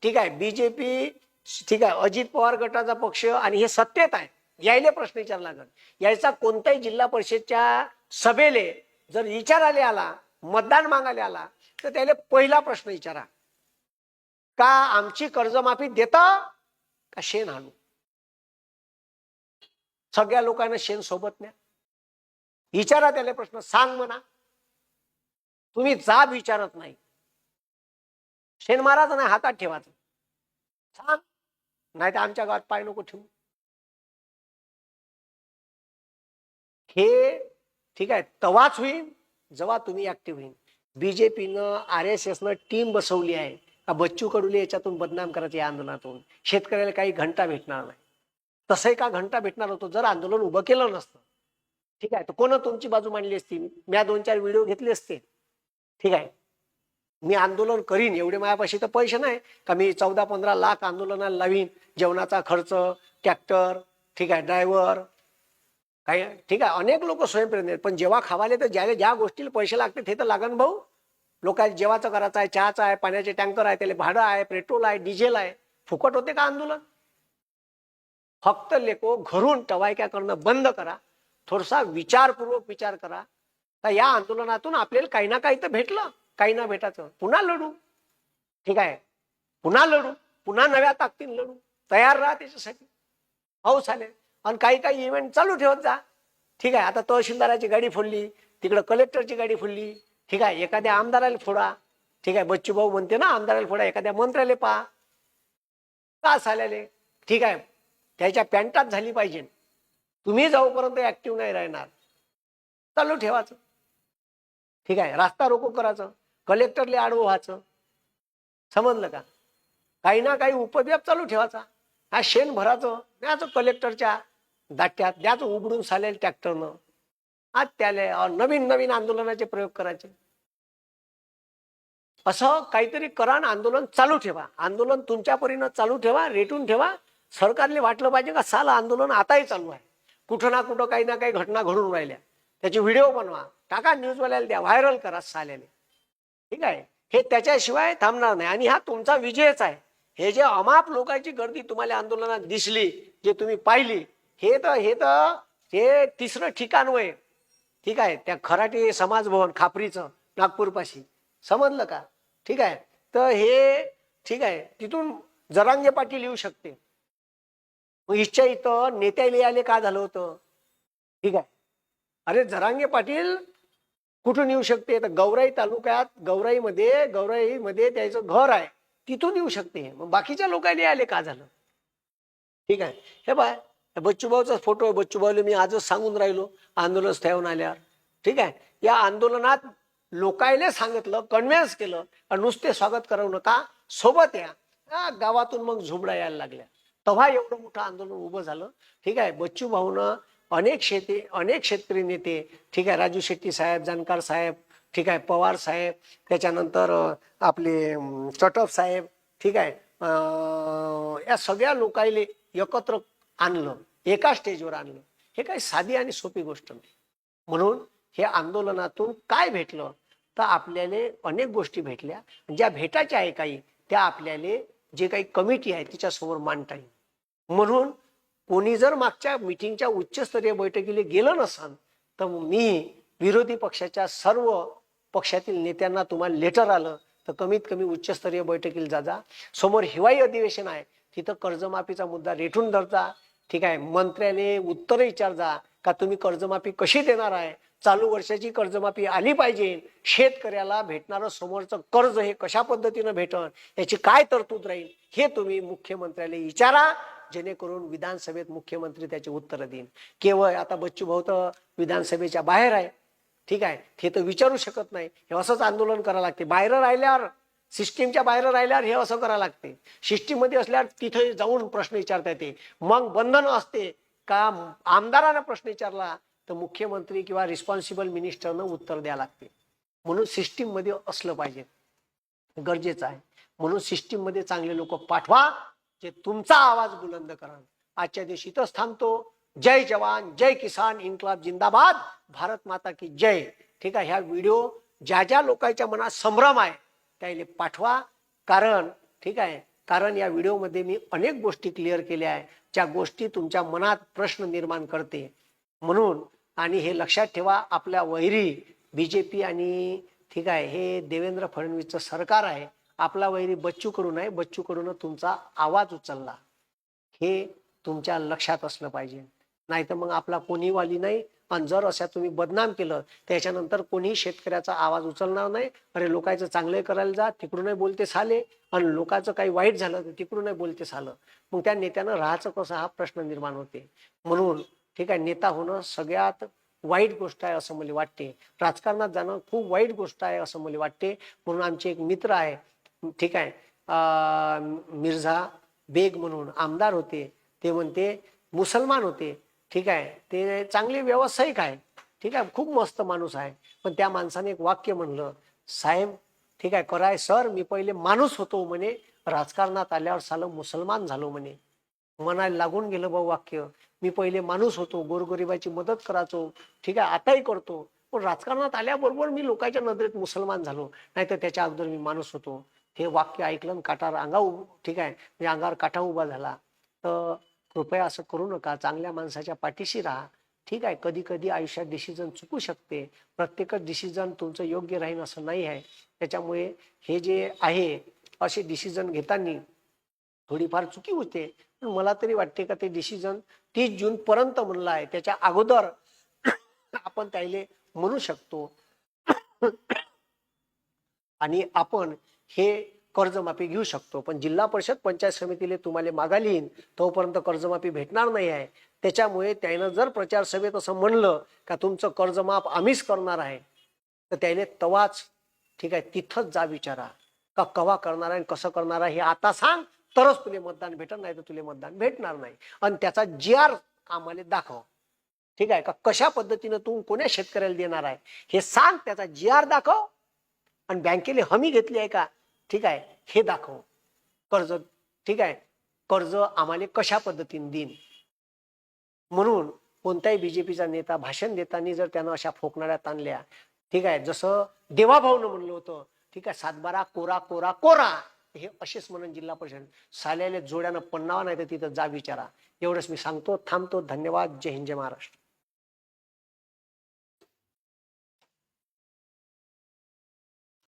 ठीक आहे बीजेपी ठीक आहे अजित पवार गटाचा पक्ष आणि हे सत्तेत आहे, यायले प्रश्न विचारला लागत. यायचा कोणत्याही जिल्हा परिषदच्या सभेले जर विचारायला आला, मतदान मागायला आला, तर त्याला पहिला प्रश्न विचारा का आमची कर्जमाफी देता का शेण आणू. सगळ्या लोकांना शेण सोबत न्या, विचारा त्याला प्रश्न, सांग म्हणा. तुम्ही जाब विचारत नाही, शेण मारायचं नाही, हातात ठेवायचं, सांग. नाही तर आमच्या गावात पाय नको ठेवू. हे ठीक आहे तवाच होईल जेव्हा तुम्ही ऍक्टिव्ह होईल. बीजेपीनं RSSनं टीम बसवली आहे का बच्चू कडूले याच्यातून बदनाम करायचे, या आंदोलनातून शेतकऱ्याला काही घंटा भेटणार नाही. तसंही का घंटा भेटणार होतो जर आंदोलन उभं केलं नसतं. ठीक आहे, तर कोण तुमची बाजू मांडली असती? मी 2-4 व्हिडिओ घेतले असते. ठीक आहे, मी आंदोलन करीन, एवढे माझ्यापाशी तर पैसे नाही का मी 14-15 लाख आंदोलनाला लावीन, जेवणाचा खर्च, ट्रॅक्टर, ठीक आहे ड्रायव्हर, काही ठीक आहे अनेक लोक स्वयंप्रेरणेत. पण जेव्हा खावाले तर ज्या गोष्टीला पैसे लागते ते तर लागन भाऊ. लोकांना जेवाचं करायचं आहे, चहाचं आहे, पाण्याचे टँकर आहे, त्याला भाडं आहे, पेट्रोल आहे, डिझेल आहे. फुकट होते का आंदोलन? फक्त लेको घरून टवायक्या करणं बंद करा, थोडासा विचारपूर्वक विचार करा. तर या आंदोलनातून आपल्याला काही ना काही तर भेटलं, काही ना भेटायचं पुन्हा लढू. ठीक आहे, पुन्हा लढू, पुन्हा नव्या ताकदीने लढू, तयार राहा त्याच्यासाठी. हो चालेल. आणि काही काही इव्हेंट चालू ठेवत जा. ठीक आहे, आता तहसीलदाराची गाडी फोडली, तिकडं कलेक्टरची गाडी फोडली, ठीक आहे एखाद्या आमदाराला फोडा. ठीक आहे, बच्चू भाऊ म्हणते ना आमदाराला फोडा, एखाद्या मंत्र्याला पहा का झालेले. ठीक आहे, त्याच्या पॅन्टात झाली पाहिजे. तुम्ही जाऊपर्यंत ऍक्टिव्ह नाही राहणार, चालू ठेवायचं. ठीक आहे, रास्ता रोको करायचं, कलेक्टरले आडवं व्हायचं. समजलं का? काही ना काही उपद्व्याप चालू ठेवायचा. हा शेण भरायचं, द्यायचं कलेक्टरच्या दाट्यात, द्यायचं उघडून चालेल ट्रॅक्टरनं. आज त्याला नवीन नवीन आंदोलनाचे प्रयोग करायचे. असं काहीतरी करा, आंदोलन चालू ठेवा. आंदोलन तुमच्या परीनं चालू ठेवा, रेटून ठेवा. सरकारले वाटलं पाहिजे का साला आंदोलन आताही चालू आहे, कुठं ना कुठं काही ना काही घटना घडून राहिल्या, त्याचे व्हिडिओ बनवा, टाका न्यूजवाल्याला द्या, व्हायरल करा साल्याने. ठीक आहे, हे त्याच्याशिवाय थांबणार नाही. आणि हा तुमचा विजयच आहे. हे जे अमाप लोकांची गर्दी तुम्हाला आंदोलनात दिसली, जे तुम्ही पाहिली, हे तिसरं ठिकाण वय. ठीक आहे, त्या खराटे समाज भवन खापरीचं नागपूरपाशी. समजलं का? ठीक आहे, तर हे ठीक आहे तिथून जरांगे पाटील येऊ शकते. मग इच्छा इथं नेत्याला आले का झालं होतं? ठीक आहे. अरे जरांगे पाटील कुठून येऊ शकते? तर गौराई तालुक्यात गौराईमध्ये त्याचं घर आहे, तिथून येऊ शकते. मग बाकीच्या लोकांनी आले का झालं? ठीक आहे. हे बाय बच्चूभाऊचा फोटो आहे. बच्चूभाऊला मी आजच सांगून राहिलो आंदोलन स्थळावरून आल्यावर. ठीक आहे. या आंदोलनात लोकायले सांगितलं, कन्व्हिन्स केलं, नुसते स्वागत करू नका, सोबत या. गावातून मग झुमडा यायला लागल्या. तेव्हा एवढं मोठं आंदोलन उभं झालं. ठीक आहे. बच्चू भाऊनं अनेक शेतकरी नेते, ठीक आहे, राजू शेट्टी साहेब, जानकर साहेब, ठीक आहे, पवार साहेब, त्याच्यानंतर आपले चटप साहेब, ठीक आहे, या सगळ्या लोकायले एकत्र आणलं, एका स्टेजवर आणलं. हे काही साधी आणि सोपी गोष्ट नाही. म्हणून हे आंदोलनातून काय भेटलं तर आपल्याला अनेक गोष्टी भेटल्या. ज्या भेटायच्या आहे काही त्या आपल्याला जे काही कमिटी आहे तिच्यासमोर मांडता येईल. म्हणून कोणी जर मागच्या मिटिंगच्या उच्चस्तरीय बैठकीला गेलं नसन तर मी विरोधी पक्षाच्या सर्व पक्षातील नेत्यांना तुम्हाला लेटर आलं तर कमीत कमी उच्चस्तरीय बैठकीला जा. समोर हिवाळी अधिवेशन आहे, तिथं कर्जमाफीचा मुद्दा रेटून धरता. ठीक आहे. मंत्र्याने उत्तर विचारजा का तुम्ही कर्जमाफी कशी देणार आहे, चालू वर्षाची कर्जमाफी आली पाहिजे, शेतकऱ्याला भेटणारं समोरचं कर्ज हे कशा पद्धतीनं भेटन, याची काय तरतूद राहील, हे तुम्ही मुख्यमंत्र्याला विचारा, जेणेकरून विधानसभेत मुख्यमंत्री त्याचे उत्तर देईन. केवळ आता बच्चू भाऊ तर विधानसभेच्या बाहेर आहे. ठीक आहे. ते तर विचारू शकत नाही. हे असंच आंदोलन करावं लागते. बाहेर राहिल्यावर, सिस्टीमच्या बाहेर राहिल्यावर हे असं करावं लागते. सिस्टीम मध्ये असल्यावर तिथे जाऊन प्रश्न विचारता येते. मग बंधन असते का आमदारांना प्रश्न विचारला तर मुख्यमंत्री किंवा रिस्पॉन्सिबल मिनिस्टरनं उत्तर द्यावं लागते. म्हणून सिस्टीम मध्ये असलं पाहिजे, गरजेचं आहे. म्हणून सिस्टीम मध्ये चांगले लोक पाठवा जे तुमचा आवाज बुलंद करा. आजच्या दिवशी इथंच थांबतो. जय जवान, जय किसान, इन्कलाब जिंदाबाद, भारत माता की जय. ठीक आहे. ह्या व्हिडिओ ज्या ज्या लोकांच्या मनात संभ्रम आहे त्याला पाठवा. कारण ठीक आहे, कारण या व्हिडिओमध्ये मी अनेक गोष्टी क्लिअर केल्या आहे ज्या गोष्टी तुमच्या मनात प्रश्न निर्माण करते. म्हणून आणि हे लक्षात ठेवा, आपल्या वैरी बीजेपी आणि ठीक आहे हे देवेंद्र फडणवीसचं सरकार आहे. आपला वैरी बच्चू कडू नाही, बच्चू कडून तुमचा आवाज उचलला हे तुमच्या लक्षात असलं पाहिजे. नाही तर मग आपला कोणी वाली नाही. आणि जर अशा तुम्ही बदनाम केलं त्याच्यानंतर कोणी शेतकऱ्याचा आवाज उचलणार नाही. अरे लोकांचं चांगलं करायला जा, तिकडूनही बोलते साले, आणि लोकांचं काही वाईट झालं तर तिकडूनही बोलते सालं. मग त्या नेत्यानं राहायचं कसं हा प्रश्न निर्माण होते. म्हणून ठीक आहे, नेता होणं सगळ्यात वाईट गोष्ट आहे असं मला वाटते. राजकारणात जाणं खूप वाईट गोष्ट आहे असं मला वाटते. म्हणून आमचे एक मित्र आहे, ठीक आहे, मिर्झा बेग म्हणून आमदार होते, ते म्हणते मुसलमान होते. ठीक आहे. ते चांगले व्यावसायिक आहे. ठीक आहे, खूप मस्त माणूस आहे. पण त्या माणसाने एक वाक्य म्हणलं, साहेब ठीक आहे कराय सर, मी पहिले माणूस होतो म्हणे, राजकारणात आल्यावर सालं मुसलमान झालो म्हणे. मनाला लागून गेलं भाऊ वाक्य. मी पहिले माणूस होतो, गोरगरिबाची मदत करायचो, ठीक आहे, आताही करतो, पण राजकारणात आल्याबरोबर मी लोकांच्या नजरेत मुसलमान झालो, नाही तर त्याच्या अगोदर मी माणूस होतो. हे वाक्य ऐकलं काटार अंगावर, ठीक आहे, म्हणजे अंगावर काटा उभा झाला. तर कृपया असं करू नका. चांगल्या माणसाच्या पाठीशी राहा. ठीक आहे. कधी कधी आयुष्यात डिसिजन चुकू शकते. प्रत्येकच डिसिजन तुमचं योग्य राहील असं नाही आहे. त्याच्यामुळे हे जे आहे असे डिसिजन घेताना थोडीफार चुकी होते. पण मला तरी वाटते का ते डिसिजन 30 जून पर्यंत म्हणलं आहे, त्याच्या अगोदर आपण त्याले म्हणू शकतो आणि आपण हे कर्जमाफी घेऊ शकतो. पण जिल्हा परिषद पंचायत समितीले तुम्हाला मागायला येईन तोपर्यंत कर्जमाफी भेटणार नाही आहे. त्याच्यामुळे त्यानं जर प्रचार सभेत असं म्हणलं का तुमचं कर्जमाफ आम्हीच करणार आहे तर त्याने तवाच ठीक आहे तिथंच जा विचारा का कवा करणार आहे, कसं करणार आहे हे आता सांग, तरच तुले मतदान भेटणार, नाही तर तुले मतदान भेटणार नाही. आणि त्याचा GR आम्हाला दाखव. ठीक आहे का, कशा पद्धतीनं तू कोण्या शेतकऱ्याला देणार आहे हे सांग, त्याचा GR दाखव. आणि बँकेने हमी घेतली आहे का, ठीक आहे, हे दाखव. कर्ज ठीक आहे, कर्ज आम्हाला कशा पद्धतीने देईन. म्हणून कोणताही बीजेपीचा नेता भाषण देताना जर त्यानं अशा फोकणाऱ्या आणल्या, ठीक आहे, जसं देवाभाऊनं म्हणलं होतं, ठीक आहे, 7-12 कोरा कोरा कोरा, हे असेच म्हणून जिल्हा परिषद साल्याले जोड्यानं पन्नावा, नाही तर तिथं जा विचारा. एवढंच मी सांगतो, थांबतो. धन्यवाद. जय हिंद, जय महाराष्ट्र.